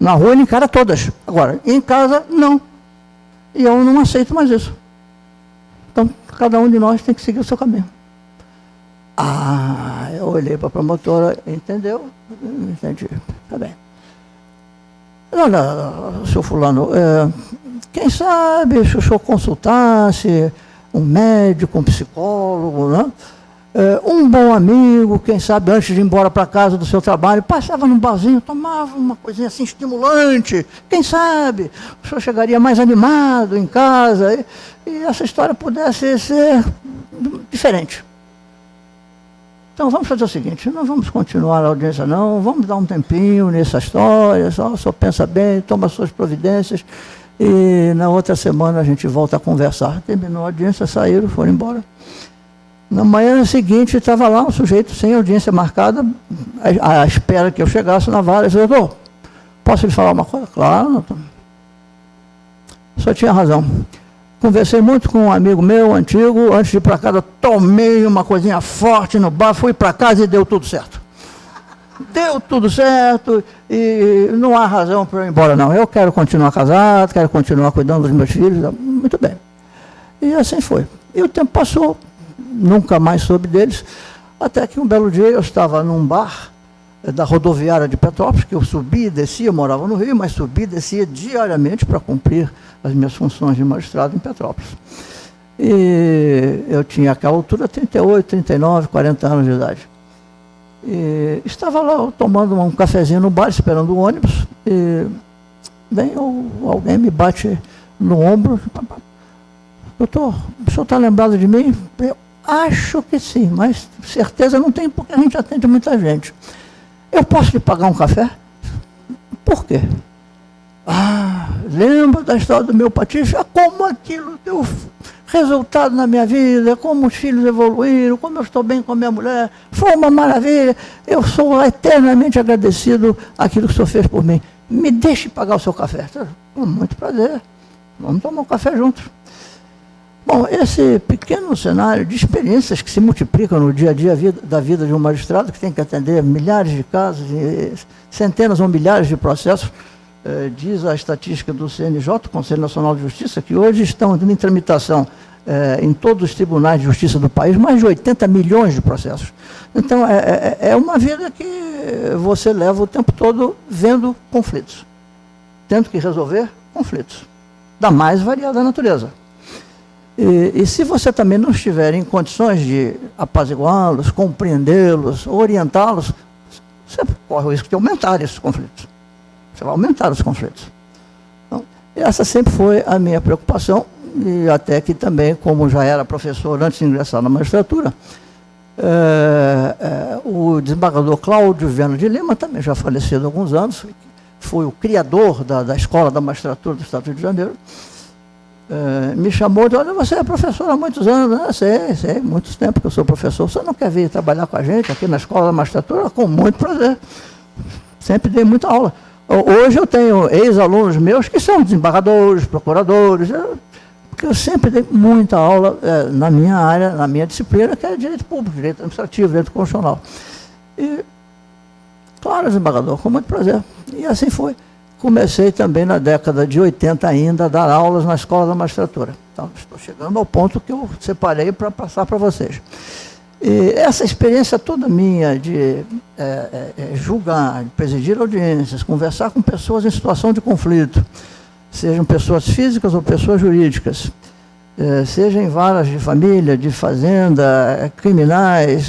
Na rua ele encara todas, agora, em casa, não. E eu não aceito mais isso. Então, cada um de nós tem que seguir o seu caminho. Eu olhei para a promotora, entendeu? Entendi, tá bem. Não, seu fulano, quem sabe se o senhor consultasse um médico, um psicólogo, né? Um bom amigo, quem sabe antes de ir embora para casa do seu trabalho, passava num barzinho, tomava uma coisinha assim estimulante, quem sabe o senhor chegaria mais animado em casa e essa história pudesse ser diferente. Então, vamos fazer o seguinte: não vamos continuar a audiência, não, vamos dar um tempinho nessa história, só o senhor pensa bem, toma suas providências, e na outra semana a gente volta a conversar. Terminou a audiência, saíram, foram embora. Na manhã seguinte, estava lá um sujeito sem audiência marcada, à espera que eu chegasse na vara. Eu disse: doutor, posso lhe falar uma coisa? Claro, doutor. O senhor tinha razão. Conversei muito com um amigo meu, antigo, antes de ir para casa, tomei uma coisinha forte no bar, fui para casa e deu tudo certo. Deu tudo certo e não há razão para eu ir embora, não. Eu quero continuar casado, quero continuar cuidando dos meus filhos. Muito bem. E assim foi. E o tempo passou, nunca mais soube deles, até que um belo dia eu estava num bar da rodoviária de Petrópolis, que eu subia e descia, eu morava no Rio, mas subia e descia diariamente para cumprir as minhas funções de magistrado em Petrópolis. E eu tinha àquela altura 38, 39, 40 anos de idade. E estava lá tomando um cafezinho no bar, esperando o ônibus, e vem alguém me bate no ombro. Doutor, o senhor está lembrado de mim? Eu acho que sim, mas certeza não tem, porque a gente atende muita gente. Eu posso lhe pagar um café? Por quê? Lembra da história do meu patife? Como aquilo deu resultado na minha vida, como os filhos evoluíram, como eu estou bem com a minha mulher. Foi uma maravilha. Eu sou eternamente agradecido àquilo que o senhor fez por mim. Me deixe pagar o seu café. Com muito prazer. Vamos tomar um café juntos. Bom, esse pequeno cenário de experiências que se multiplicam no dia a dia da vida de um magistrado, que tem que atender milhares de casos, centenas ou milhares de processos, diz a estatística do CNJ, Conselho Nacional de Justiça, que hoje estão em tramitação em todos os tribunais de justiça do país mais de 80 milhões de processos. Então, é uma vida que você leva o tempo todo vendo conflitos, tendo que resolver conflitos, da mais variada natureza. E se você também não estiver em condições de apaziguá-los, compreendê-los, orientá-los, você corre o risco de aumentar esses conflitos. Você vai aumentar os conflitos. Então, essa sempre foi a minha preocupação, e até que também, como já era professor antes de ingressar na magistratura, o desembargador Cláudio Viana de Lima, também já falecido há alguns anos, foi o criador da Escola da Magistratura do Estado do Rio de Janeiro, me chamou e disse: olha, você é professor há muitos anos, né? Sei, muitos tempos que eu sou professor, você não quer vir trabalhar com a gente aqui na Escola da Magistratura? Com muito prazer. Sempre dei muita aula. Hoje eu tenho ex-alunos meus que são desembargadores, procuradores, porque eu sempre dei muita aula na minha área, na minha disciplina, que é direito público, direito administrativo, direito constitucional. E, claro, desembargador, com muito prazer. E assim foi. Comecei também na década de 80 ainda a dar aulas na Escola da Magistratura. Então, estou chegando ao ponto que eu separei para passar para vocês. E essa experiência toda minha de julgar, de presidir audiências, conversar com pessoas em situação de conflito, sejam pessoas físicas ou pessoas jurídicas, seja em varas de família, de fazenda, criminais,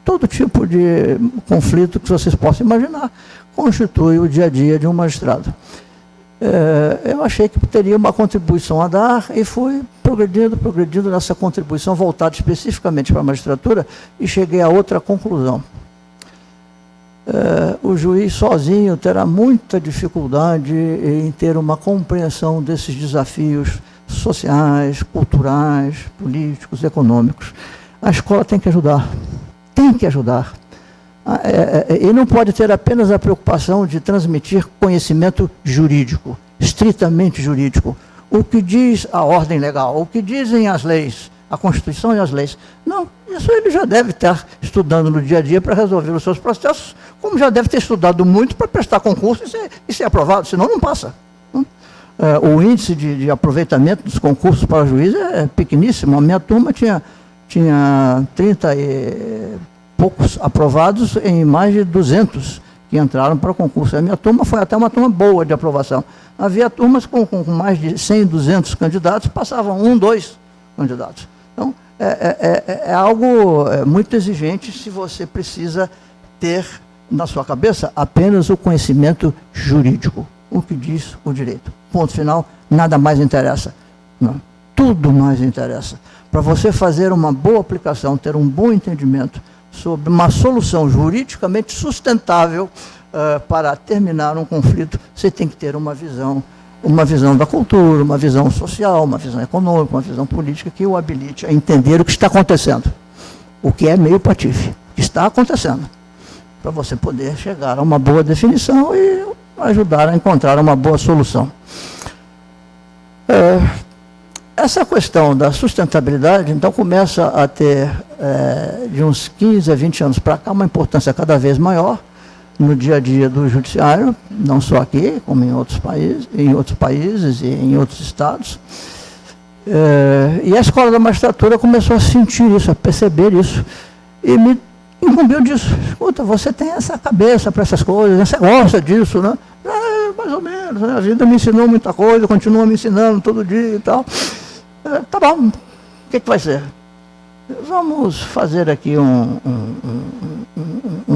todo tipo de conflito que vocês possam imaginar, constitui o dia a dia de um magistrado. Eu achei que teria uma contribuição a dar e fui progredindo nessa contribuição voltada especificamente para a magistratura e cheguei a outra conclusão. O juiz sozinho terá muita dificuldade em ter uma compreensão desses desafios sociais, culturais, políticos, econômicos. A escola tem que ajudar, e não pode ter apenas a preocupação de transmitir conhecimento jurídico, estritamente jurídico. O que diz a ordem legal, o que dizem as leis, a Constituição e as leis. Não, isso ele já deve estar estudando no dia a dia para resolver os seus processos, como já deve ter estudado muito para prestar concurso e ser aprovado, senão não passa. O índice de aproveitamento dos concursos para juiz é pequeníssimo. A minha turma tinha 30 e poucos aprovados em mais de 200 que entraram para o concurso. A minha turma foi até uma turma boa de aprovação. Havia turmas com mais de 100, 200 candidatos, passavam 1, 2 candidatos. Então, é algo muito exigente se você precisa ter na sua cabeça apenas o conhecimento jurídico, o que diz o direito. Ponto final, nada mais interessa. Não, tudo mais interessa. Para você fazer uma boa aplicação, ter um bom entendimento sobre uma solução juridicamente sustentável para terminar um conflito, você tem que ter uma visão da cultura, uma visão social, uma visão econômica, uma visão política que o habilite a entender o que está acontecendo, o que é meio patife, o que está acontecendo, para você poder chegar a uma boa definição e ajudar a encontrar uma boa solução. Essa questão da sustentabilidade, então, começa a ter, de uns 15 a 20 anos para cá, uma importância cada vez maior no dia a dia do judiciário, não só aqui, como em outros países e em outros estados. E a Escola da Magistratura começou a sentir isso, a perceber isso, e me incumbiu disso. Escuta, você tem essa cabeça para essas coisas, você gosta disso, né? Mais ou menos, né? A vida me ensinou muita coisa, continua me ensinando todo dia e tal. Tá bom, o que vai ser? Vamos fazer aqui um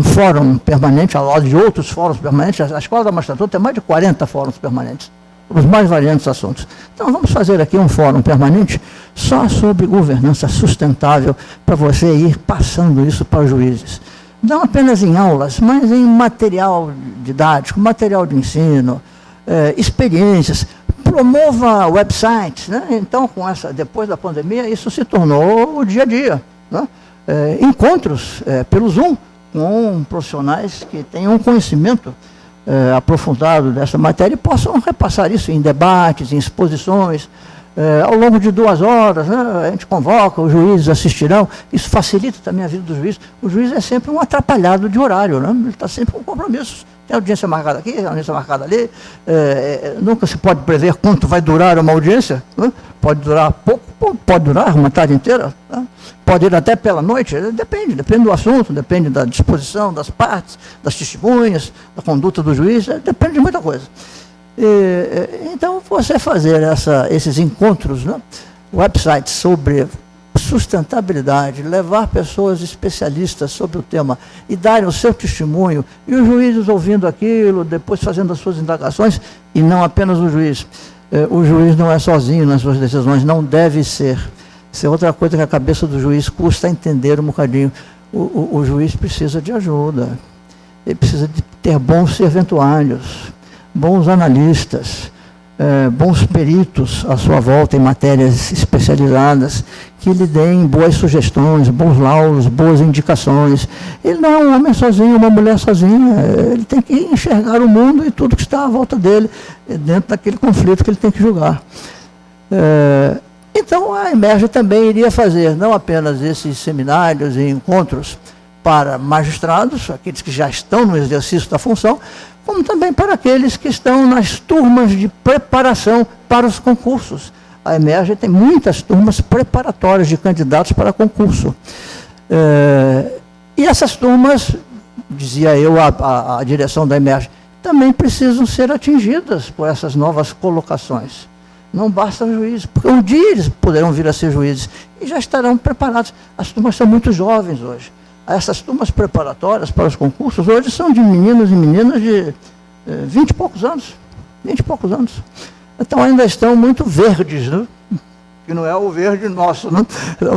fórum permanente, ao lado de outros fóruns permanentes. A Escola da Magistratura tem mais de 40 fóruns permanentes, os mais variados assuntos. Então, vamos fazer aqui um fórum permanente só sobre governança sustentável, para você ir passando isso para os juízes. Não apenas em aulas, mas em material didático, material de ensino, experiências. Promova websites, né? Então, depois da pandemia, isso se tornou o dia a dia, né? Encontros pelo Zoom com profissionais que tenham um conhecimento aprofundado dessa matéria e possam repassar isso em debates, em exposições, ao longo de 2 horas, né? A gente convoca, os juízes assistirão, isso facilita também a vida do juiz. O juiz é sempre um atrapalhado de horário, né? Ele está sempre com compromissos. Tem audiência marcada aqui, audiência marcada ali, nunca se pode prever quanto vai durar uma audiência, né? Pode durar pouco, pode durar uma tarde inteira, né? Pode ir até pela noite, depende do assunto, depende da disposição das partes, das testemunhas, da conduta do juiz, depende de muita coisa. Então, você fazer esses encontros, né? Websites sobre sustentabilidade, levar pessoas especialistas sobre o tema e darem o seu testemunho, e os juízes ouvindo aquilo, depois fazendo as suas indagações, e não apenas o juiz. O juiz não é sozinho nas suas decisões, não deve ser. Isso é outra coisa que a cabeça do juiz custa entender um bocadinho. O juiz precisa de ajuda, ele precisa de ter bons serventuários, bons analistas, bons peritos à sua volta em matérias especializadas, que lhe deem boas sugestões, bons laudos, boas indicações. Ele não é um homem sozinho, uma mulher sozinha, ele tem que enxergar o mundo e tudo que está à volta dele, dentro daquele conflito que ele tem que julgar. Então, a Emerge também iria fazer não apenas esses seminários e encontros para magistrados, aqueles que já estão no exercício da função, como também para aqueles que estão nas turmas de preparação para os concursos. A Emerge tem muitas turmas preparatórias de candidatos para concurso. E essas turmas, dizia eu, a direção da Emerge, também precisam ser atingidas por essas novas colocações. Não basta juízes, porque um dia eles poderão vir a ser juízes e já estarão preparados. As turmas são muito jovens hoje. Essas turmas preparatórias para os concursos hoje são de meninos e meninas de 20 e poucos anos. 20 e poucos anos. Então ainda estão muito verdes, né? Que não é o verde nosso, né?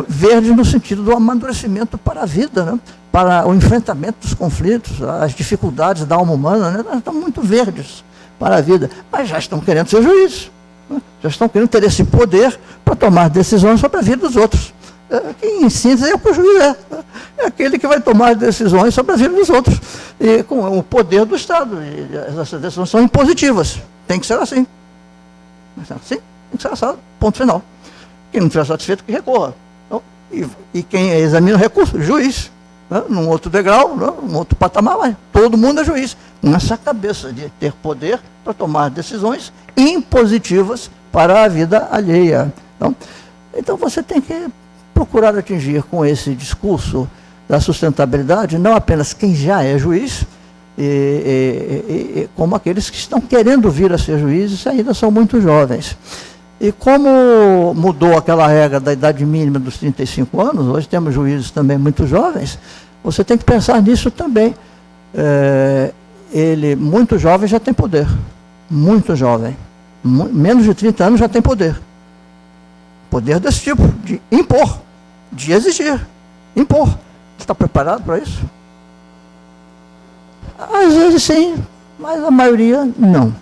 Verde no sentido do amadurecimento para a vida, né? Para o enfrentamento dos conflitos, as dificuldades da alma humana, né? Elas estão muito verdes para a vida, mas já estão querendo ser juízes, né? Já estão querendo ter esse poder para tomar decisões sobre a vida dos outros. Que, em síntese, é o que o juiz é aquele que vai tomar decisões sobre a vida dos outros, e com o poder do Estado. E essas decisões são impositivas, tem que ser assim. Sim, tem que ser assim, ponto final. Quem não estiver satisfeito, que recorra. Então, e quem examina o recurso? Juiz. Né? Num outro degrau, né? Num outro patamar, mas todo mundo é juiz. Com essa cabeça de ter poder para tomar decisões impositivas para a vida alheia. Então você tem que procurar atingir com esse discurso da sustentabilidade não apenas quem já é juiz, como aqueles que estão querendo vir a ser juízes e ainda são muito jovens. E como mudou aquela regra da idade mínima dos 35 anos, hoje temos juízes também muito jovens, você tem que pensar nisso também. Ele, muito jovem, já tem poder. Muito jovem. Menos de 30 anos já tem poder. Poder desse tipo, de impor, de exigir, impor. Você está preparado para isso? Às vezes sim, mas a maioria não.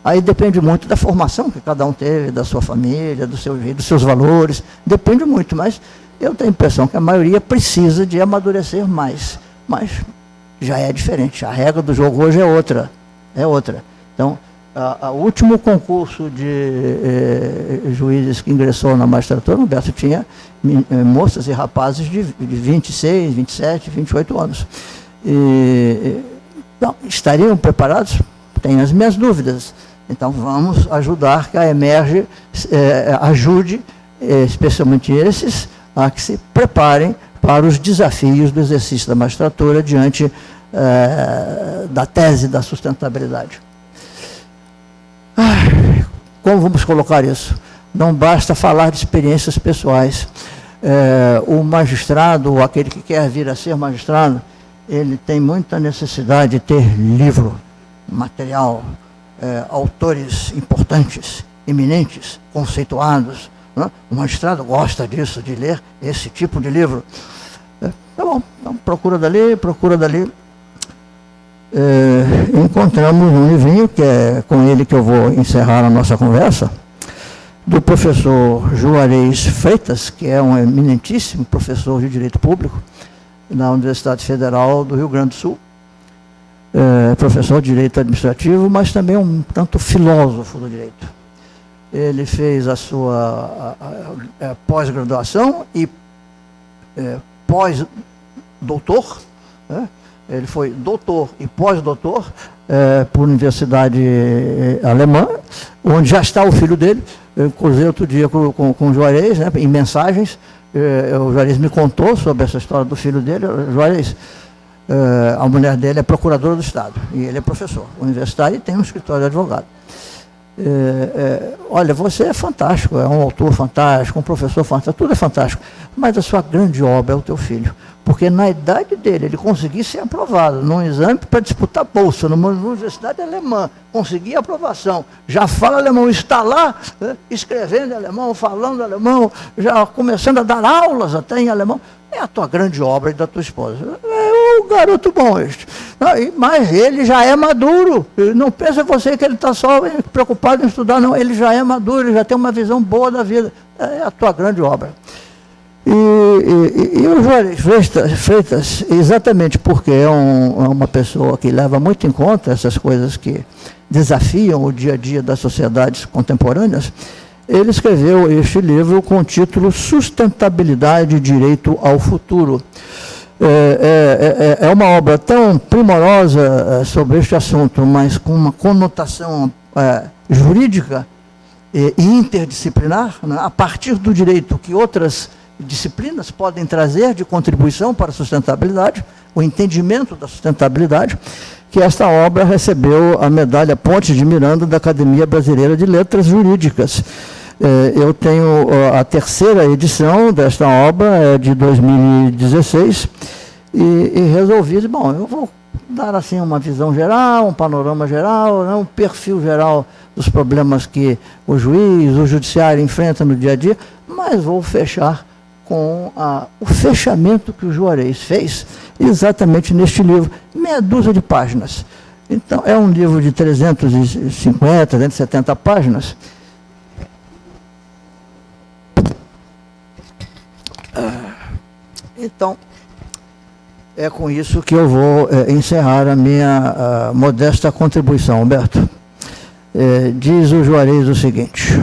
Aí depende muito da formação que cada um teve, da sua família, dos seus valores, depende muito, mas eu tenho a impressão que a maioria precisa de amadurecer mais, mas já é diferente, a regra do jogo hoje é outra, Então, o último concurso de juízes que ingressou na magistratura, Humberto, tinha moças e rapazes de 26, 27, 28 anos. Então, estariam preparados? Tenho as minhas dúvidas. Então, vamos ajudar que a Emerge ajude, especialmente esses, a que se preparem para os desafios do exercício da magistratura diante da tese da sustentabilidade. Como vamos colocar isso? Não basta falar de experiências pessoais. O magistrado, aquele que quer vir a ser magistrado, ele tem muita necessidade de ter livro, material, autores importantes, eminentes, conceituados, né? O magistrado gosta disso, de ler esse tipo de livro. Tá bom, então procura dali. Encontramos um livrinho, que é com ele que eu vou encerrar a nossa conversa, do professor Juarez Freitas, que é um eminentíssimo professor de Direito Público na Universidade Federal do Rio Grande do Sul, professor de Direito Administrativo, mas também um tanto filósofo do direito. Ele fez a sua pós-graduação e pós-doutor, né? Ele foi doutor e pós-doutor por universidade alemã, onde já está o filho dele. Eu cruzei outro dia com o Juarez, né, em mensagens. O Juarez me contou sobre essa história do filho dele. Juarez, a mulher dele é procuradora do Estado e ele é professor universitário e tem um escritório de advogado. Olha, você é fantástico, é um autor fantástico, um professor fantástico, tudo é fantástico, mas a sua grande obra é o teu filho, porque na idade dele, ele conseguir ser aprovado num exame para disputar bolsa numa universidade alemã, conseguir aprovação, já fala alemão, está lá, né, escrevendo em alemão, falando alemão, já começando a dar aulas até em alemão. É a tua grande obra e da tua esposa. É um garoto bom este. Mas ele já é maduro. Não pensa você que ele está só preocupado em estudar, não. Ele já é maduro, ele já tem uma visão boa da vida. É a tua grande obra. E o Juarez Freitas, exatamente porque é uma pessoa que leva muito em conta essas coisas que desafiam o dia a dia das sociedades contemporâneas, ele escreveu este livro com o título Sustentabilidade e Direito ao Futuro. É uma obra tão primorosa sobre este assunto, mas com uma conotação jurídica e interdisciplinar, né, a partir do direito que outras disciplinas podem trazer de contribuição para a sustentabilidade, o entendimento da sustentabilidade, que esta obra recebeu a medalha Ponte de Miranda da Academia Brasileira de Letras Jurídicas. Eu tenho a terceira edição desta obra, de 2016, e resolvi, bom, eu vou dar assim uma visão geral, um panorama geral, né, um perfil geral dos problemas que o juiz, o judiciário enfrenta no dia a dia, mas vou fechar com o fechamento que o Juarez fez exatamente neste livro, meia dúzia de páginas. Então, é um livro de 350, 370 páginas. Então, é com isso que eu vou encerrar a minha modesta contribuição, Humberto. Diz o Juarez o seguinte: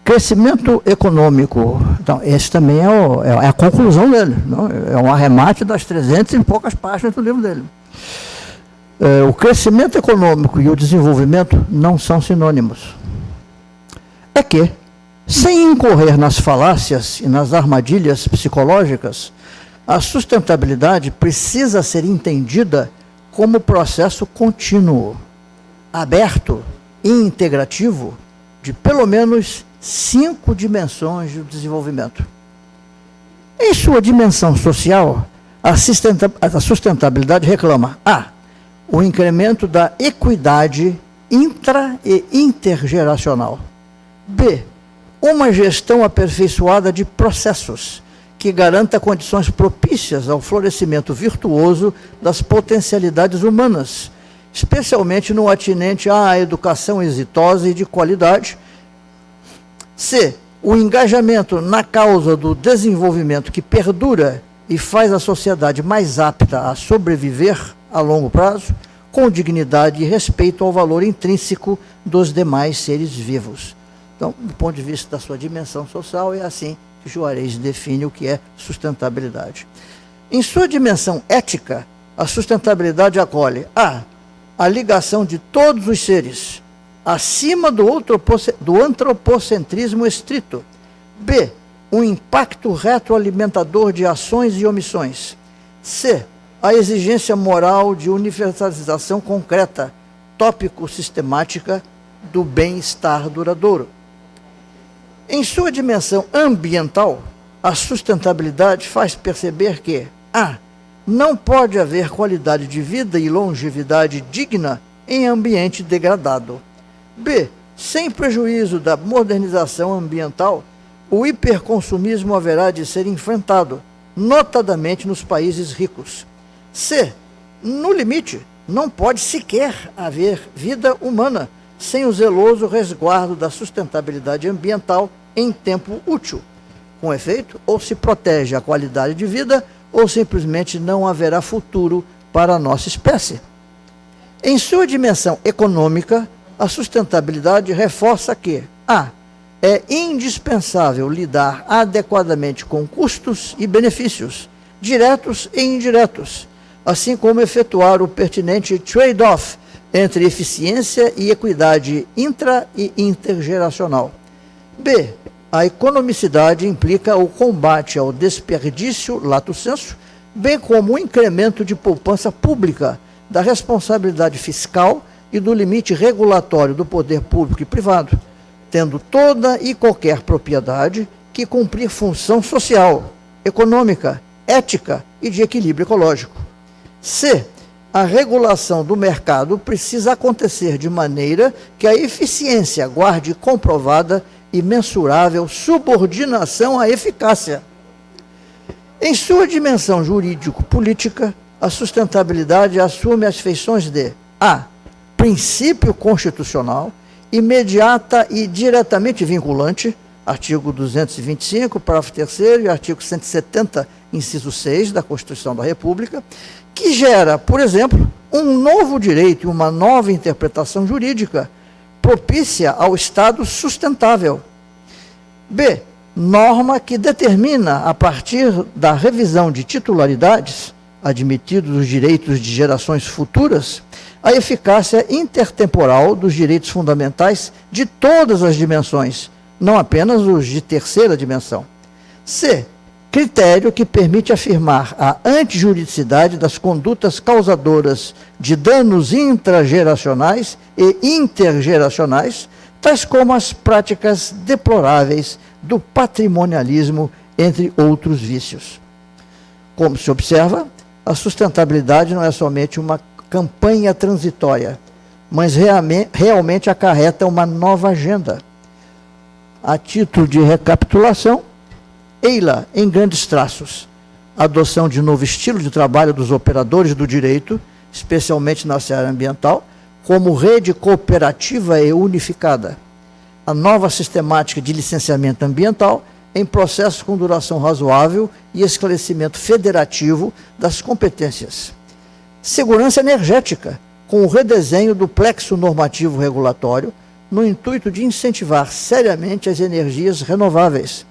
crescimento econômico. Então, esse também é a conclusão dele, não? É um arremate das 300 e poucas páginas do livro dele. O crescimento econômico e o desenvolvimento não são sinônimos. É que, sem incorrer nas falácias e nas armadilhas psicológicas, a sustentabilidade precisa ser entendida como processo contínuo, aberto e integrativo de pelo menos 5 dimensões do desenvolvimento. Em sua dimensão social, a sustentabilidade reclama o incremento da equidade intra- e intergeracional. B, uma gestão aperfeiçoada de processos que garanta condições propícias ao florescimento virtuoso das potencialidades humanas, especialmente no atinente à educação exitosa e de qualidade. C, o engajamento na causa do desenvolvimento que perdura e faz a sociedade mais apta a sobreviver a longo prazo, com dignidade e respeito ao valor intrínseco dos demais seres vivos. Então, do ponto de vista da sua dimensão social, é assim que Juarez define o que é sustentabilidade. Em sua dimensão ética, a sustentabilidade acolhe a ligação de todos os seres, acima do antropocentrismo estrito. B, um impacto retroalimentador de ações e omissões. C, a exigência moral de universalização concreta, tópico-sistemática do bem-estar duradouro. Em sua dimensão ambiental, a sustentabilidade faz perceber que a. Não pode haver qualidade de vida e longevidade digna em ambiente degradado. B. Sem prejuízo da modernização ambiental, o hiperconsumismo haverá de ser enfrentado, notadamente nos países ricos. C. No limite, não pode sequer haver vida humana sem o zeloso resguardo da sustentabilidade ambiental em tempo útil. Com efeito, ou se protege a qualidade de vida, ou simplesmente não haverá futuro para a nossa espécie. Em sua dimensão econômica, a sustentabilidade reforça que a. É indispensável lidar adequadamente com custos e benefícios, diretos e indiretos, assim como efetuar o pertinente trade-off entre eficiência e equidade intra- e intergeracional. B. A economicidade implica o combate ao desperdício lato sensu, bem como o incremento de poupança pública, da responsabilidade fiscal e do limite regulatório do poder público e privado, tendo toda e qualquer propriedade que cumprir função social, econômica, ética e de equilíbrio ecológico. C. A regulação do mercado precisa acontecer de maneira que a eficiência guarde comprovada e mensurável subordinação à eficácia. Em sua dimensão jurídico-política, a sustentabilidade assume as feições de a. Princípio constitucional, imediata e diretamente vinculante, artigo 225, parágrafo 3º e artigo 170, inciso 6 da Constituição da República, que gera, por exemplo, um novo direito e uma nova interpretação jurídica propícia ao Estado sustentável. B. Norma que determina, a partir da revisão de titularidades, admitidos os direitos de gerações futuras, a eficácia intertemporal dos direitos fundamentais de todas as dimensões, não apenas os de terceira dimensão. C. Critério que permite afirmar a antijuridicidade das condutas causadoras de danos intrageracionais e intergeracionais, tais como as práticas deploráveis do patrimonialismo, entre outros vícios. Como se observa, a sustentabilidade não é somente uma campanha transitória, mas realmente acarreta uma nova agenda. A título de recapitulação, ei-la em grandes traços: adoção de novo estilo de trabalho dos operadores do direito, especialmente na seara ambiental, como rede cooperativa e unificada. A nova sistemática de licenciamento ambiental em processos com duração razoável e esclarecimento federativo das competências. Segurança energética, com o redesenho do plexo normativo regulatório, no intuito de incentivar seriamente as energias renováveis.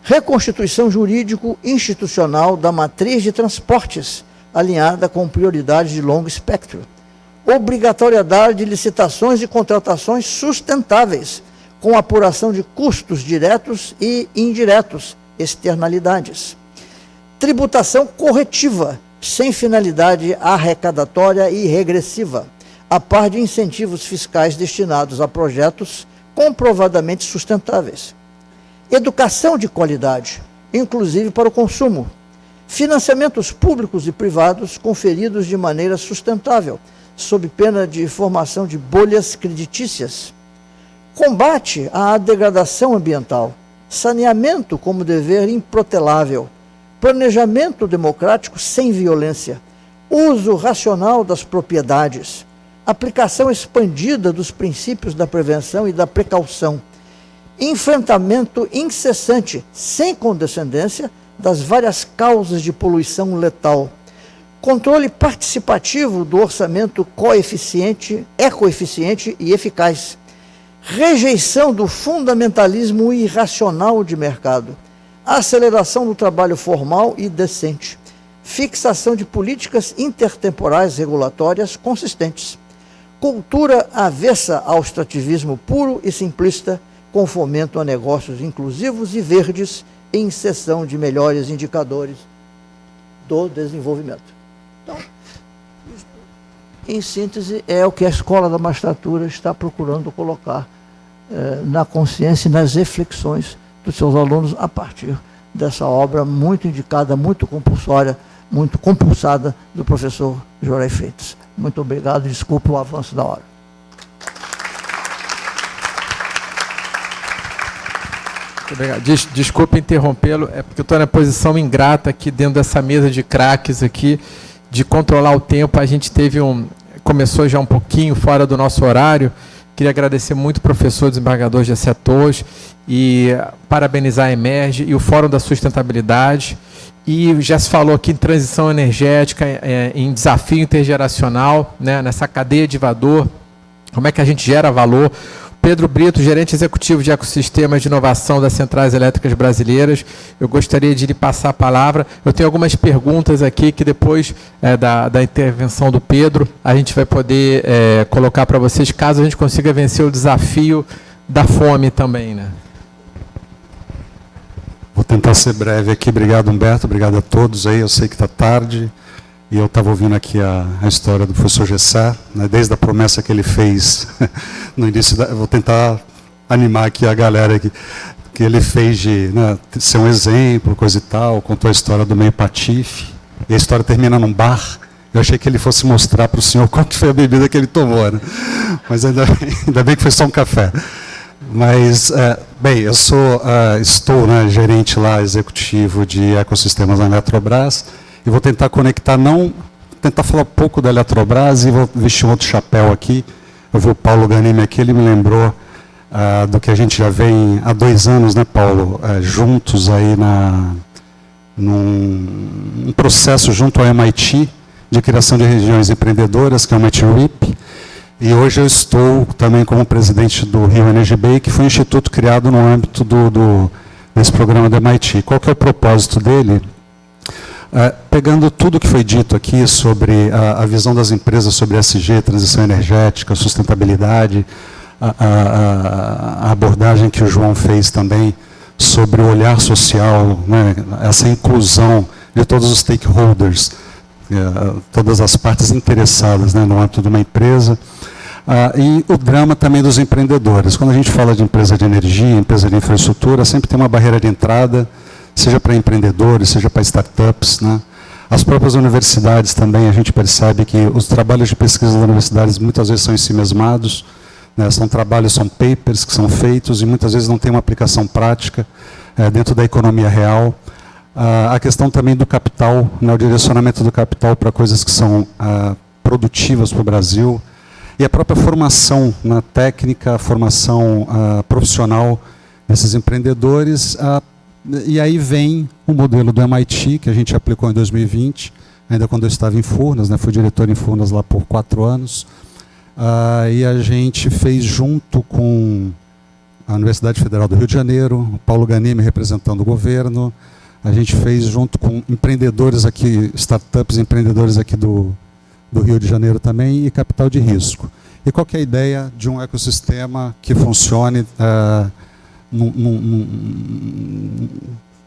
Reconstituição jurídico-institucional da matriz de transportes, alinhada com prioridades de longo espectro. Obrigatoriedade de licitações e contratações sustentáveis, com apuração de custos diretos e indiretos, externalidades. Tributação corretiva, sem finalidade arrecadatória e regressiva, a par de incentivos fiscais destinados a projetos comprovadamente sustentáveis. Educação de qualidade, inclusive para o consumo. Financiamentos públicos e privados conferidos de maneira sustentável, sob pena de formação de bolhas creditícias. Combate à degradação ambiental. Saneamento como dever improtelável. Planejamento democrático sem violência, uso racional das propriedades, aplicação expandida dos princípios da prevenção e da precaução, enfrentamento incessante, sem condescendência, das várias causas de poluição letal, controle participativo do orçamento ecoeficiente e eficaz, rejeição do fundamentalismo irracional de mercado, aceleração do trabalho formal e decente, fixação de políticas intertemporais regulatórias consistentes, cultura avessa ao extrativismo puro e simplista, com fomento a negócios inclusivos e verdes e inserção de melhores indicadores do desenvolvimento. Então, em síntese, é o que a Escola da Magistratura está procurando colocar na consciência e nas reflexões dos seus alunos a partir dessa obra muito indicada, muito compulsória, muito compulsada do professor Jorai Freitas. Muito obrigado, desculpe o avanço da hora. Obrigado. Desculpe interrompê-lo, é porque eu estou na posição ingrata aqui dentro dessa mesa de craques aqui, de controlar o tempo. A gente começou já um pouquinho fora do nosso horário. Queria agradecer muito o professor desembargador Gessé Torres e parabenizar a Emerge e o Fórum da Sustentabilidade. E já se falou aqui em transição energética, em desafio intergeracional, né, nessa cadeia de valor, como é que a gente gera valor. Pedro Brito, gerente executivo de ecossistemas de inovação das Centrais Elétricas Brasileiras. Eu gostaria de lhe passar a palavra. Eu tenho algumas perguntas aqui que depois da intervenção do Pedro, a gente vai poder colocar para vocês, caso a gente consiga vencer o desafio da fome também, né? Vou tentar ser breve aqui. Obrigado, Humberto. Obrigado a todos aí. Eu sei que está tarde. E eu estava ouvindo aqui a história do professor Gessé, né, desde a promessa que ele fez no início. Vou tentar animar aqui a galera aqui, que ele fez de, né, ser um exemplo, coisa e tal. Contou a história do meio patife. E a história termina num bar. Eu achei que ele fosse mostrar para o senhor qual que foi a bebida que ele tomou, né? Mas ainda bem que foi só um café. Mas, bem, eu estou, né, gerente lá, executivo de ecossistemas na Eletrobras. E vou tentar conectar, tentar falar um pouco da Eletrobras e vou vestir um outro chapéu aqui. Eu vi o Paulo Ganimi aqui, ele me lembrou do que a gente já vem há 2 anos, né, Paulo, juntos aí num processo junto ao MIT de criação de regiões empreendedoras, que é o MIT REAP. E hoje eu estou também como presidente do Rio Energy Bay, que foi um instituto criado no âmbito desse programa do MIT. Qual que é o propósito dele? Pegando tudo que foi dito aqui sobre a visão das empresas sobre SG, transição energética, sustentabilidade, a abordagem que o João fez também sobre o olhar social, né, essa inclusão de todos os stakeholders, todas as partes interessadas, né, no âmbito de uma empresa, e o drama também dos empreendedores. Quando a gente fala de empresa de energia, empresa de infraestrutura, sempre tem uma barreira de entrada, seja para empreendedores, seja para startups, né? As próprias universidades também, a gente percebe que os trabalhos de pesquisa das universidades muitas vezes são ensimesmados, né? São papers que são feitos e muitas vezes não tem uma aplicação prática dentro da economia real. A questão também do capital, né? O direcionamento do capital para coisas que são produtivas para o Brasil, e a própria formação na técnica, a formação profissional desses empreendedores. E aí vem o modelo do MIT, que a gente aplicou em 2020, ainda quando eu estava em Furnas, né, fui diretor em Furnas lá por 4 anos, e a gente fez junto com a Universidade Federal do Rio de Janeiro, o Paulo Ganimi representando o governo, a gente fez junto com empreendedores aqui, startups empreendedores aqui do Rio de Janeiro também, e capital de risco. E qual que é a ideia de um ecossistema que funcione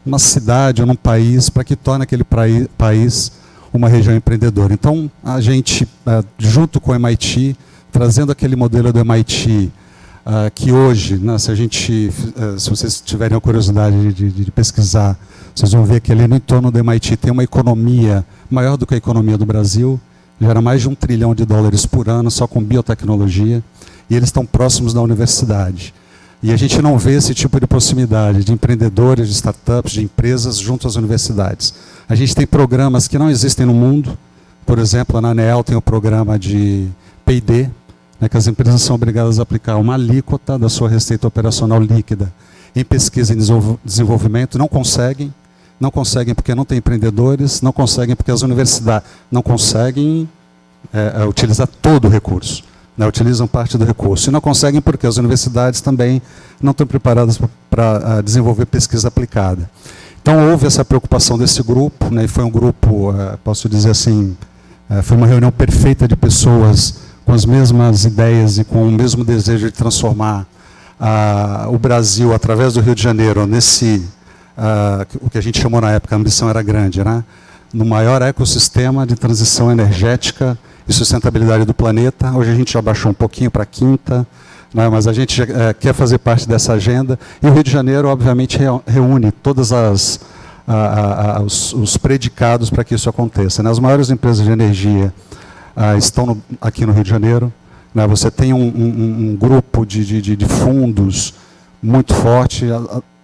numa cidade ou num país, para que torne aquele país uma região empreendedora. Então, a gente, junto com o MIT, trazendo aquele modelo do MIT, que hoje, né, se vocês tiverem a curiosidade de pesquisar, vocês vão ver que ali no entorno do MIT tem uma economia maior do que a economia do Brasil, gera mais de $1 trilhão por ano, só com biotecnologia, e eles estão próximos da universidade. E a gente não vê esse tipo de proximidade de empreendedores, de startups, de empresas junto às universidades. A gente tem programas que não existem no mundo. Por exemplo, na ANEEL tem o programa de P&D, né, que as empresas são obrigadas a aplicar uma alíquota da sua receita operacional líquida em pesquisa e desenvolvimento. Não conseguem porque não tem empreendedores, não conseguem porque as universidades não conseguem utilizar todo o recurso. Né, utilizam parte do recurso. E não conseguem porque as universidades também não estão preparadas para desenvolver pesquisa aplicada. Então, houve essa preocupação desse grupo, né, e foi um grupo, posso dizer assim, foi uma reunião perfeita de pessoas com as mesmas ideias e com o mesmo desejo de transformar o Brasil, através do Rio de Janeiro, nesse, o que a gente chamou na época, a ambição era grande, né, no maior ecossistema de transição energética e sustentabilidade do planeta. Hoje a gente já baixou um pouquinho para a 5ª, né, mas a gente quer fazer parte dessa agenda, e o Rio de Janeiro, obviamente, reúne todas os predicados para que isso aconteça. Né? As maiores empresas de energia estão aqui no Rio de Janeiro. Né? Você tem um grupo de fundos muito forte,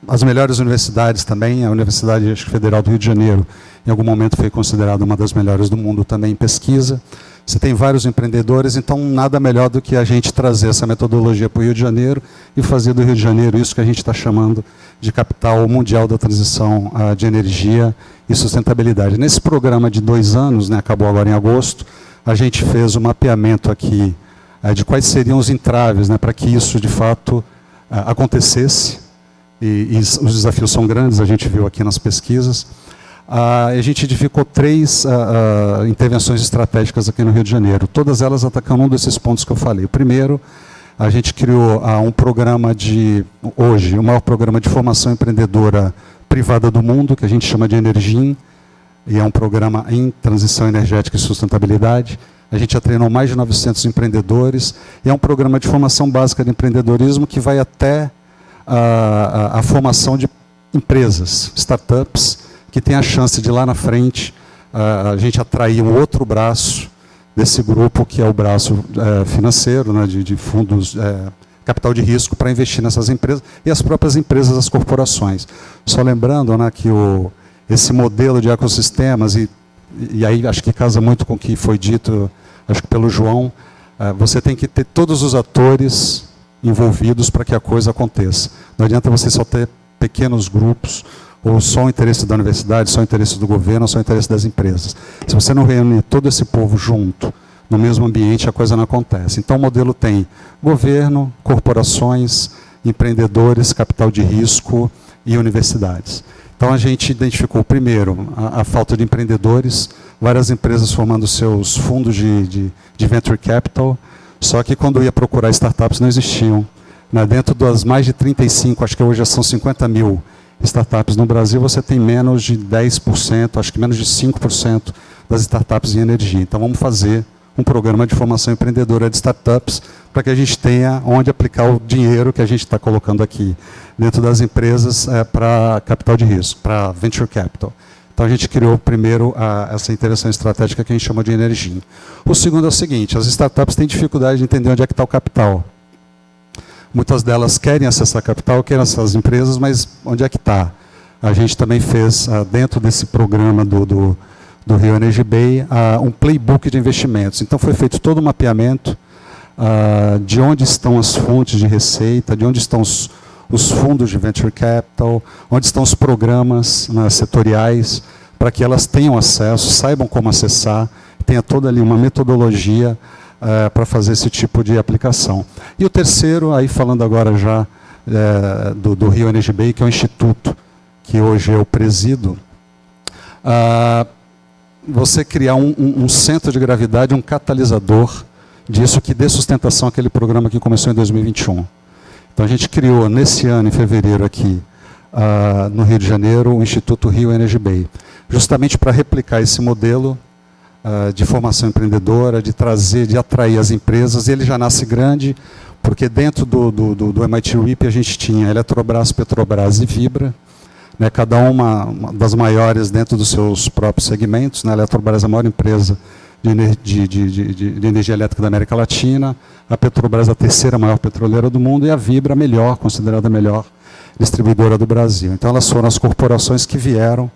as melhores universidades também, a Universidade Federal do Rio de Janeiro, em algum momento foi considerada uma das melhores do mundo também em pesquisa. Você tem vários empreendedores, então nada melhor do que a gente trazer essa metodologia para o Rio de Janeiro e fazer do Rio de Janeiro isso que a gente está chamando de capital mundial da transição de energia e sustentabilidade. Nesse programa de 2 anos, né, acabou agora em agosto, a gente fez um mapeamento aqui de quais seriam os entraves, né, para que isso de fato acontecesse, e os desafios são grandes, a gente viu aqui nas pesquisas. A gente edificou 3 intervenções estratégicas aqui no Rio de Janeiro, todas elas atacando um desses pontos que eu falei. O primeiro, a gente criou um programa hoje, o maior programa de formação empreendedora privada do mundo, que a gente chama de Energin, e é um programa em transição energética e sustentabilidade. A gente já treinou mais de 900 empreendedores, e é um programa de formação básica de empreendedorismo que vai até a formação de empresas, startups, que tem a chance de lá na frente a gente atrair um outro braço desse grupo, que é o braço financeiro, né, de fundos, capital de risco, para investir nessas empresas, e as próprias empresas, as corporações. Só lembrando, né, que esse modelo de ecossistemas, e aí acho que casa muito com o que foi dito, acho que pelo João, você tem que ter todos os atores envolvidos para que a coisa aconteça. Não adianta você só ter pequenos grupos, ou só o interesse da universidade, só o interesse do governo, ou só o interesse das empresas. Se você não reúne todo esse povo junto, no mesmo ambiente, a coisa não acontece. Então o modelo tem governo, corporações, empreendedores, capital de risco e universidades. Então a gente identificou, primeiro, a falta de empreendedores, várias empresas formando seus fundos de venture capital, só que quando ia procurar startups não existiam. Né? Dentro das mais de 35, acho que hoje já são 50 mil startups no Brasil, você tem menos de 10%, acho que menos de 5% das startups em energia. Então vamos fazer um programa de formação empreendedora de startups para que a gente tenha onde aplicar o dinheiro que a gente está colocando aqui dentro das empresas para capital de risco, para venture capital. Então a gente criou primeiro essa interação estratégica que a gente chama de energia. O segundo é o seguinte, as startups têm dificuldade de entender onde é que está o capital. Muitas delas querem acessar capital, querem acessar as empresas, mas onde é que está? A gente também fez, dentro desse programa do Rio Energy Bay, um playbook de investimentos. Então foi feito todo o mapeamento de onde estão as fontes de receita, de onde estão os fundos de venture capital, onde estão os programas setoriais, para que elas tenham acesso, saibam como acessar, tenha toda ali uma metodologia para fazer esse tipo de aplicação. E o terceiro, aí falando agora já do Rio Energy Bay, que é o instituto que hoje eu presido, você criar um centro de gravidade, um catalisador disso que dê sustentação àquele programa que começou em 2021. Então a gente criou nesse ano, em fevereiro, aqui no Rio de Janeiro, o Instituto Rio Energy Bay, justamente para replicar esse modelo de formação empreendedora, de atrair as empresas. Ele já nasce grande, porque dentro do MIT RIP a gente tinha Eletrobras, Petrobras e Vibra, né, cada uma das maiores dentro dos seus próprios segmentos. Né, a Eletrobras é a maior empresa de energia elétrica da América Latina, a Petrobras a 3ª maior petroleira do mundo, e a Vibra a melhor, considerada a melhor distribuidora do Brasil. Então elas foram as corporações que vieram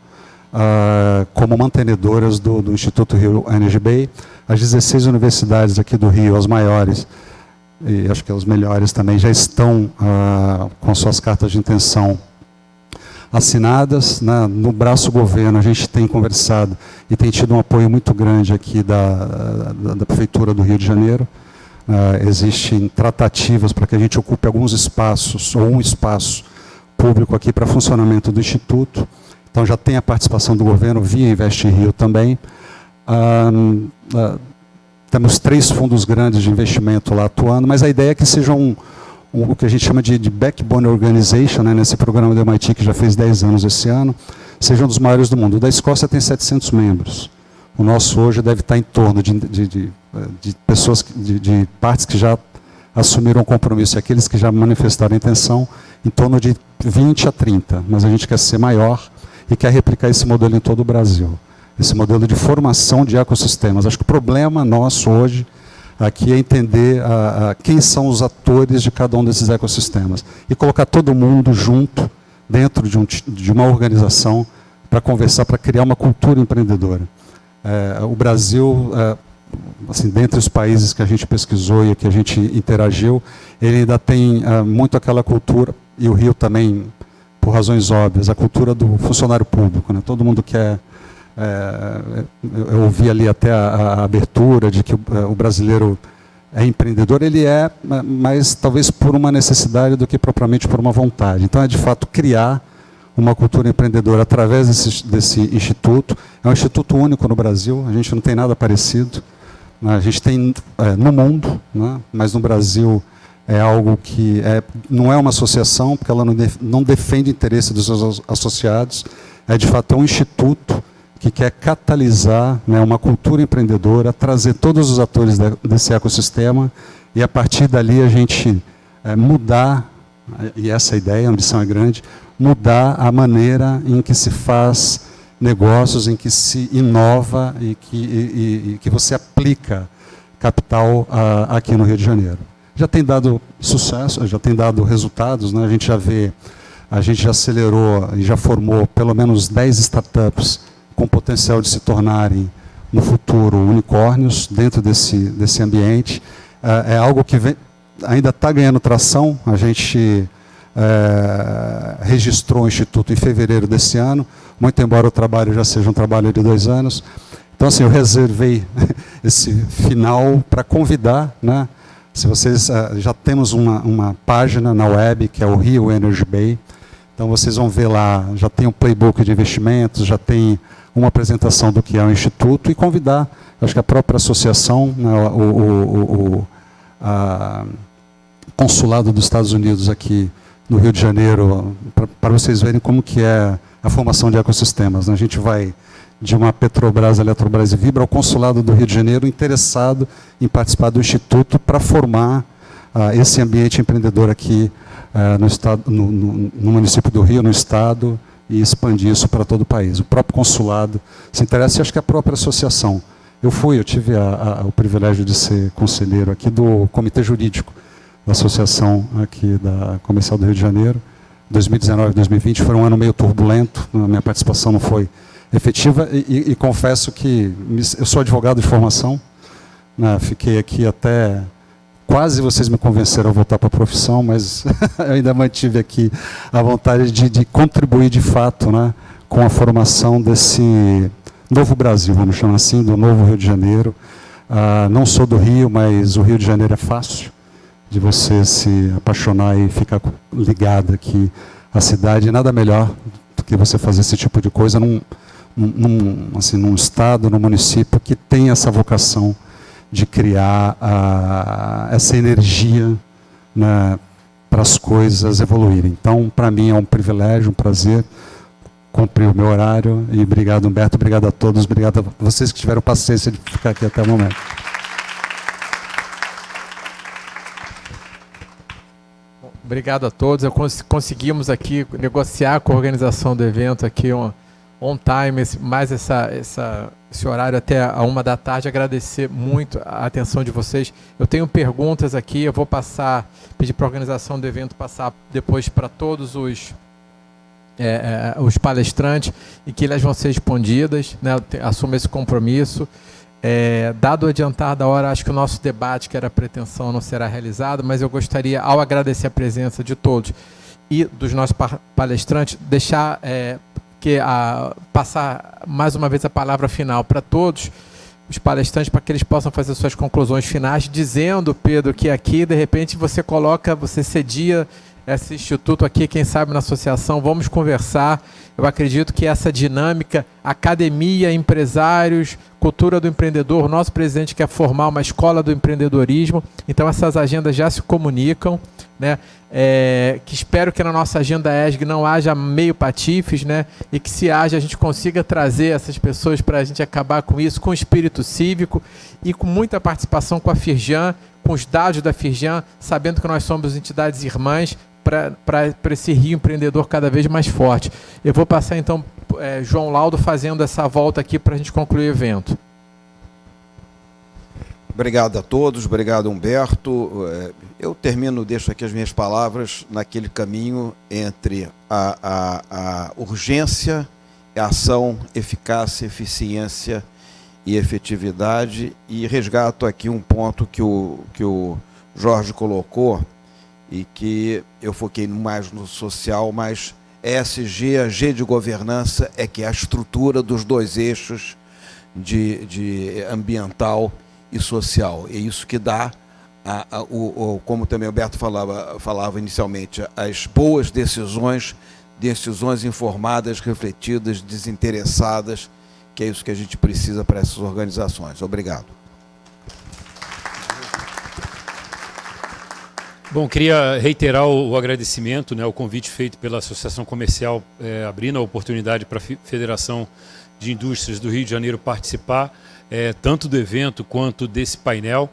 como mantenedoras do Instituto Rio Energy Bay. As 16 universidades aqui do Rio, as maiores, e acho que as melhores também, já estão com suas cartas de intenção assinadas. Né? No braço governo, a gente tem conversado e tem tido um apoio muito grande aqui da Prefeitura do Rio de Janeiro. Existem tratativas para que a gente ocupe alguns espaços, ou um espaço público aqui para funcionamento do Instituto. Então já tem a participação do governo via Invest Rio também. Temos 3 fundos grandes de investimento lá atuando, mas a ideia é que seja o que a gente chama de backbone organization, né, nesse programa do MIT, que já fez 10 anos esse ano, seja um dos maiores do mundo. O da Escócia tem 700 membros. O nosso hoje deve estar em torno de pessoas, de partes que já assumiram um compromisso, e aqueles que já manifestaram intenção, em torno de 20 a 30. Mas a gente quer ser maior e quer replicar esse modelo em todo o Brasil. Esse modelo de formação de ecossistemas. Acho que o problema nosso hoje aqui é entender quem são os atores de cada um desses ecossistemas e colocar todo mundo junto dentro de uma organização para conversar, para criar uma cultura empreendedora. O Brasil, assim, dentre os países que a gente pesquisou e que a gente interagiu, ele ainda tem muito aquela cultura, e o Rio também, por razões óbvias, a cultura do funcionário público, né? Todo mundo quer... eu ouvi ali até a abertura de que o brasileiro é empreendedor, ele é, mas talvez por uma necessidade do que propriamente por uma vontade. Então é de fato criar uma cultura empreendedora através desse instituto. É um instituto único no Brasil, a gente não tem nada parecido. A gente tem no mundo, né? Mas no Brasil é algo que não é uma associação, porque ela não defende o interesse dos seus associados. É de fato um instituto que quer catalisar, né, uma cultura empreendedora, trazer todos os atores desse ecossistema e, a partir dali, a gente mudar, e essa ideia, a ambição é grande, mudar a maneira em que se faz negócios, em que se inova e que você aplica capital aqui no Rio de Janeiro. Já tem dado sucesso, já tem dado resultados, né? A gente já acelerou e já formou pelo menos 10 startups com potencial de se tornarem, no futuro, unicórnios dentro desse ambiente. É algo que ainda está ganhando tração. A gente registrou o Instituto em fevereiro desse ano, muito embora o trabalho já seja um trabalho de 2 anos. Então, assim, eu reservei esse final para convidar, né? Se vocês já temos uma página na web, que é o Rio Energy Bay. Então, vocês vão ver lá, já tem um playbook de investimentos, já tem uma apresentação do que é o Instituto, e convidar, acho que a própria associação, né, o consulado dos Estados Unidos aqui no Rio de Janeiro, para vocês verem como que é a formação de ecossistemas, né? A gente vai de uma Petrobras, Eletrobras e Vibra ao consulado do Rio de Janeiro, interessado em participar do Instituto para formar esse ambiente empreendedor aqui no estado, no município do Rio, no estado, e expandir isso para todo o país. O próprio consulado se interessa, e acho que a própria associação. Eu tive o privilégio de ser conselheiro aqui do Comitê Jurídico da Associação aqui da Comercial do Rio de Janeiro. 2019 e 2020 foi um ano meio turbulento, a minha participação não foi efetiva, e confesso que eu sou advogado de formação, né, fiquei aqui até... Quase vocês me convenceram a voltar para a profissão, mas eu ainda mantive aqui a vontade de contribuir de fato, né, com a formação desse novo Brasil, vamos chamar assim, do novo Rio de Janeiro. Não sou do Rio, mas o Rio de Janeiro é fácil de você se apaixonar e ficar ligado aqui à cidade. Nada melhor do que você fazer esse tipo de coisa num estado, num município que tem essa vocação de criar essa energia, né, para as coisas evoluírem. Então, para mim é um privilégio, um prazer cumprir o meu horário. E obrigado, Humberto, obrigado a todos, obrigado a vocês que tiveram paciência de ficar aqui até o momento. Obrigado a todos. Conseguimos aqui negociar com a organização do evento aqui on time, mais esse horário até a 13h. Agradecer muito a atenção de vocês. Eu tenho perguntas aqui, eu vou pedir para a organização do evento passar depois para todos os palestrantes, e que elas vão ser respondidas, né? Assumo esse compromisso. Dado o adiantar da hora, acho que o nosso debate, que era a pretensão, não será realizado, mas eu gostaria, ao agradecer a presença de todos e dos nossos palestrantes, deixar... passar mais uma vez a palavra final para todos os palestrantes, para que eles possam fazer suas conclusões finais, dizendo, Pedro, que aqui, de repente, você cedia esse instituto aqui, quem sabe na associação, vamos conversar. Eu acredito que essa dinâmica, academia, empresários, cultura do empreendedor, o nosso presidente quer formar uma escola do empreendedorismo, então essas agendas já se comunicam, né? Que espero que na nossa agenda ESG não haja meio patifes, né? E que, se haja, a gente consiga trazer essas pessoas para a gente acabar com isso, com espírito cívico e com muita participação com a Firjan, com os dados da Firjan, sabendo que nós somos entidades irmãs, para esse Rio empreendedor cada vez mais forte. Eu vou passar, então, João Laudo fazendo essa volta aqui para a gente concluir o evento. Obrigado a todos, obrigado, Humberto. Eu deixo aqui as minhas palavras naquele caminho entre a urgência, a ação, eficácia, eficiência e efetividade, e resgato aqui um ponto que o Jorge colocou, e que eu foquei mais no social, mas ESG, a G de governança, é que é a estrutura dos dois eixos de ambiental e social. É isso que dá, como também o Alberto falava inicialmente, as boas decisões informadas, refletidas, desinteressadas, que é isso que a gente precisa para essas organizações. Obrigado. Bom, queria reiterar o agradecimento, né, o convite feito pela Associação Comercial, abrindo a oportunidade para a Federação de Indústrias do Rio de Janeiro participar, tanto do evento quanto desse painel.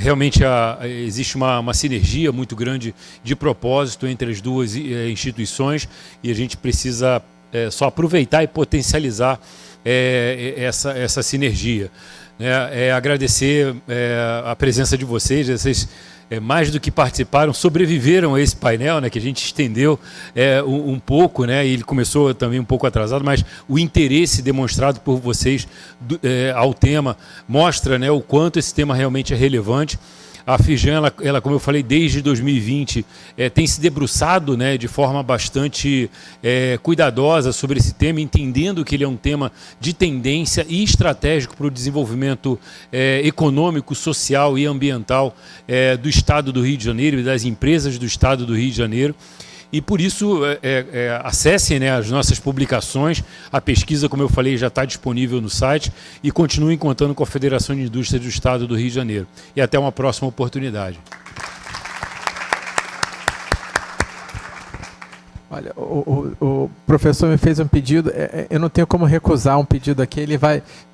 Realmente existe uma sinergia muito grande de propósito entre as duas instituições, e a gente precisa só aproveitar e potencializar essa sinergia. Agradecer a presença de vocês, mais do que participaram, sobreviveram a esse painel, né, que a gente estendeu um pouco, né, e ele começou também um pouco atrasado, mas o interesse demonstrado por vocês ao tema mostra, né, o quanto esse tema realmente é relevante. A Firjan, ela, como eu falei, desde 2020, tem se debruçado, né, de forma bastante cuidadosa sobre esse tema, entendendo que ele é um tema de tendência e estratégico para o desenvolvimento econômico, social e ambiental do Estado do Rio de Janeiro e das empresas do Estado do Rio de Janeiro. E por isso, acessem, né, as nossas publicações. A pesquisa, como eu falei, já está disponível no site, e continuem contando com a Federação de Indústrias do Estado do Rio de Janeiro. E até uma próxima oportunidade. Olha, o professor me fez um pedido, eu não tenho como recusar um pedido aqui, ele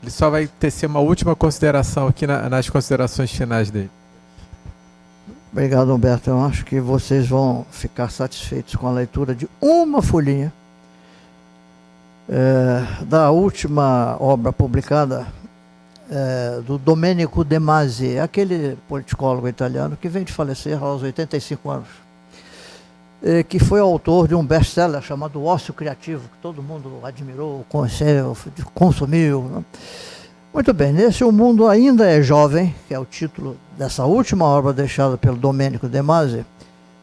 só vai tecer uma última consideração aqui nas considerações finais dele. Obrigado, Humberto. Eu acho que vocês vão ficar satisfeitos com a leitura de uma folhinha da última obra publicada do Domenico De Masi, aquele politicólogo italiano que vem de falecer aos 85 anos, que foi autor de um best-seller chamado O Ócio Criativo, que todo mundo admirou, conheceu, consumiu, né? Muito bem, nesse O Mundo Ainda é Jovem, que é o título dessa última obra deixada pelo Domenico De Masi,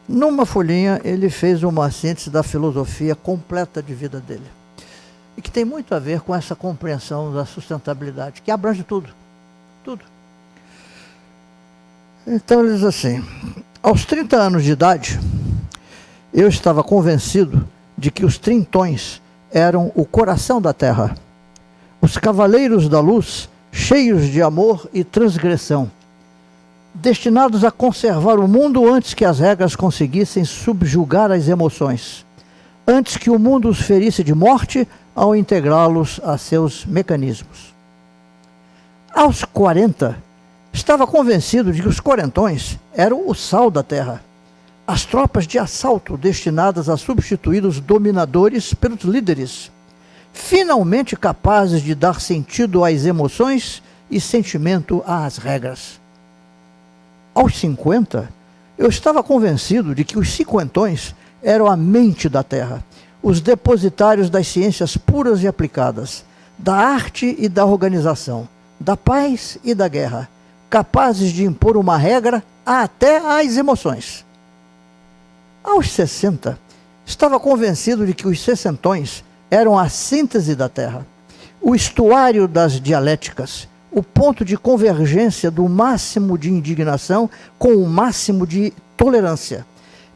numa folhinha ele fez uma síntese da filosofia completa de vida dele, e que tem muito a ver com essa compreensão da sustentabilidade, que abrange tudo, tudo. Então ele diz assim: aos 30 anos de idade, eu estava convencido de que os trintões eram o coração da Terra, os cavaleiros da luz, cheios de amor e transgressão, destinados a conservar o mundo antes que as regras conseguissem subjugar as emoções, antes que o mundo os ferisse de morte ao integrá-los a seus mecanismos. Aos 40, estava convencido de que os quarentões eram o sal da terra, as tropas de assalto destinadas a substituir os dominadores pelos líderes, finalmente capazes de dar sentido às emoções e sentimento às regras. Aos 50, eu estava convencido de que os cinquentões eram a mente da terra, os depositários das ciências puras e aplicadas, da arte e da organização, da paz e da guerra, capazes de impor uma regra até às emoções. Aos 60, estava convencido de que os sessentões eram a síntese da Terra, o estuário das dialéticas, o ponto de convergência do máximo de indignação com o máximo de tolerância,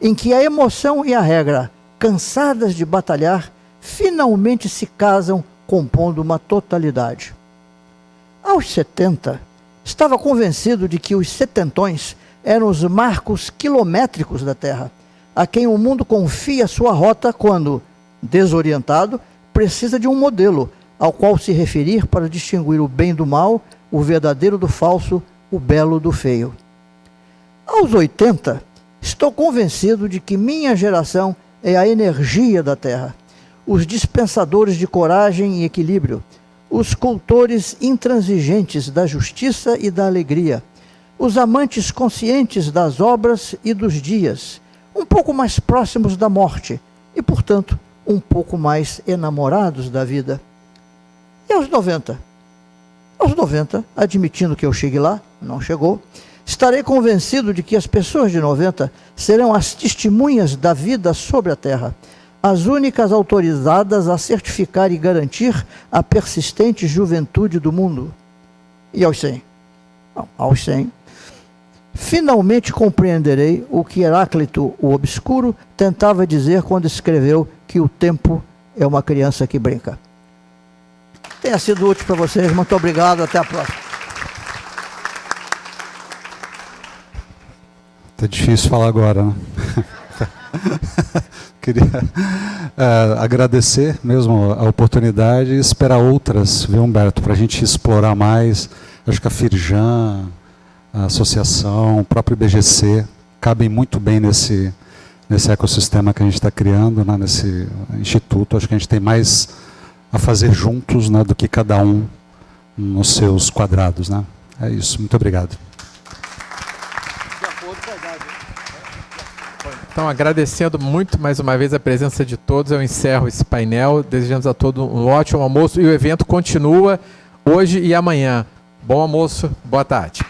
em que a emoção e a regra, cansadas de batalhar, finalmente se casam, compondo uma totalidade. Aos 70, estava convencido de que os setentões eram os marcos quilométricos da Terra, a quem o mundo confia sua rota quando, desorientado, precisa de um modelo ao qual se referir para distinguir o bem do mal, o verdadeiro do falso, o belo do feio. Aos 80, estou convencido de que minha geração é a energia da Terra, os dispensadores de coragem e equilíbrio, os cultores intransigentes da justiça e da alegria, os amantes conscientes das obras e dos dias, um pouco mais próximos da morte e, portanto, um pouco mais enamorados da vida. E aos 90? Aos 90, admitindo que eu chegue lá, não chegou, estarei convencido de que as pessoas de 90 serão as testemunhas da vida sobre a Terra, as únicas autorizadas a certificar e garantir a persistente juventude do mundo. E aos 100? Não, aos 100, finalmente compreenderei o que Heráclito, o Obscuro, tentava dizer quando escreveu que o tempo é uma criança que brinca. Tenha sido útil para vocês. Muito obrigado. Até a próxima. Tá difícil falar agora, né? Queria agradecer mesmo a oportunidade e esperar outras, viu, Humberto, para a gente explorar mais. Acho que a Firjan, a associação, o próprio IBGC, cabem muito bem nesse ecossistema que a gente está criando, né, nesse instituto. Acho que a gente tem mais a fazer juntos, né, do que cada um nos seus quadrados, né? É isso. Muito obrigado. Então, agradecendo muito mais uma vez a presença de todos, eu encerro esse painel, desejamos a todos um ótimo almoço e o evento continua hoje e amanhã. Bom almoço, boa tarde.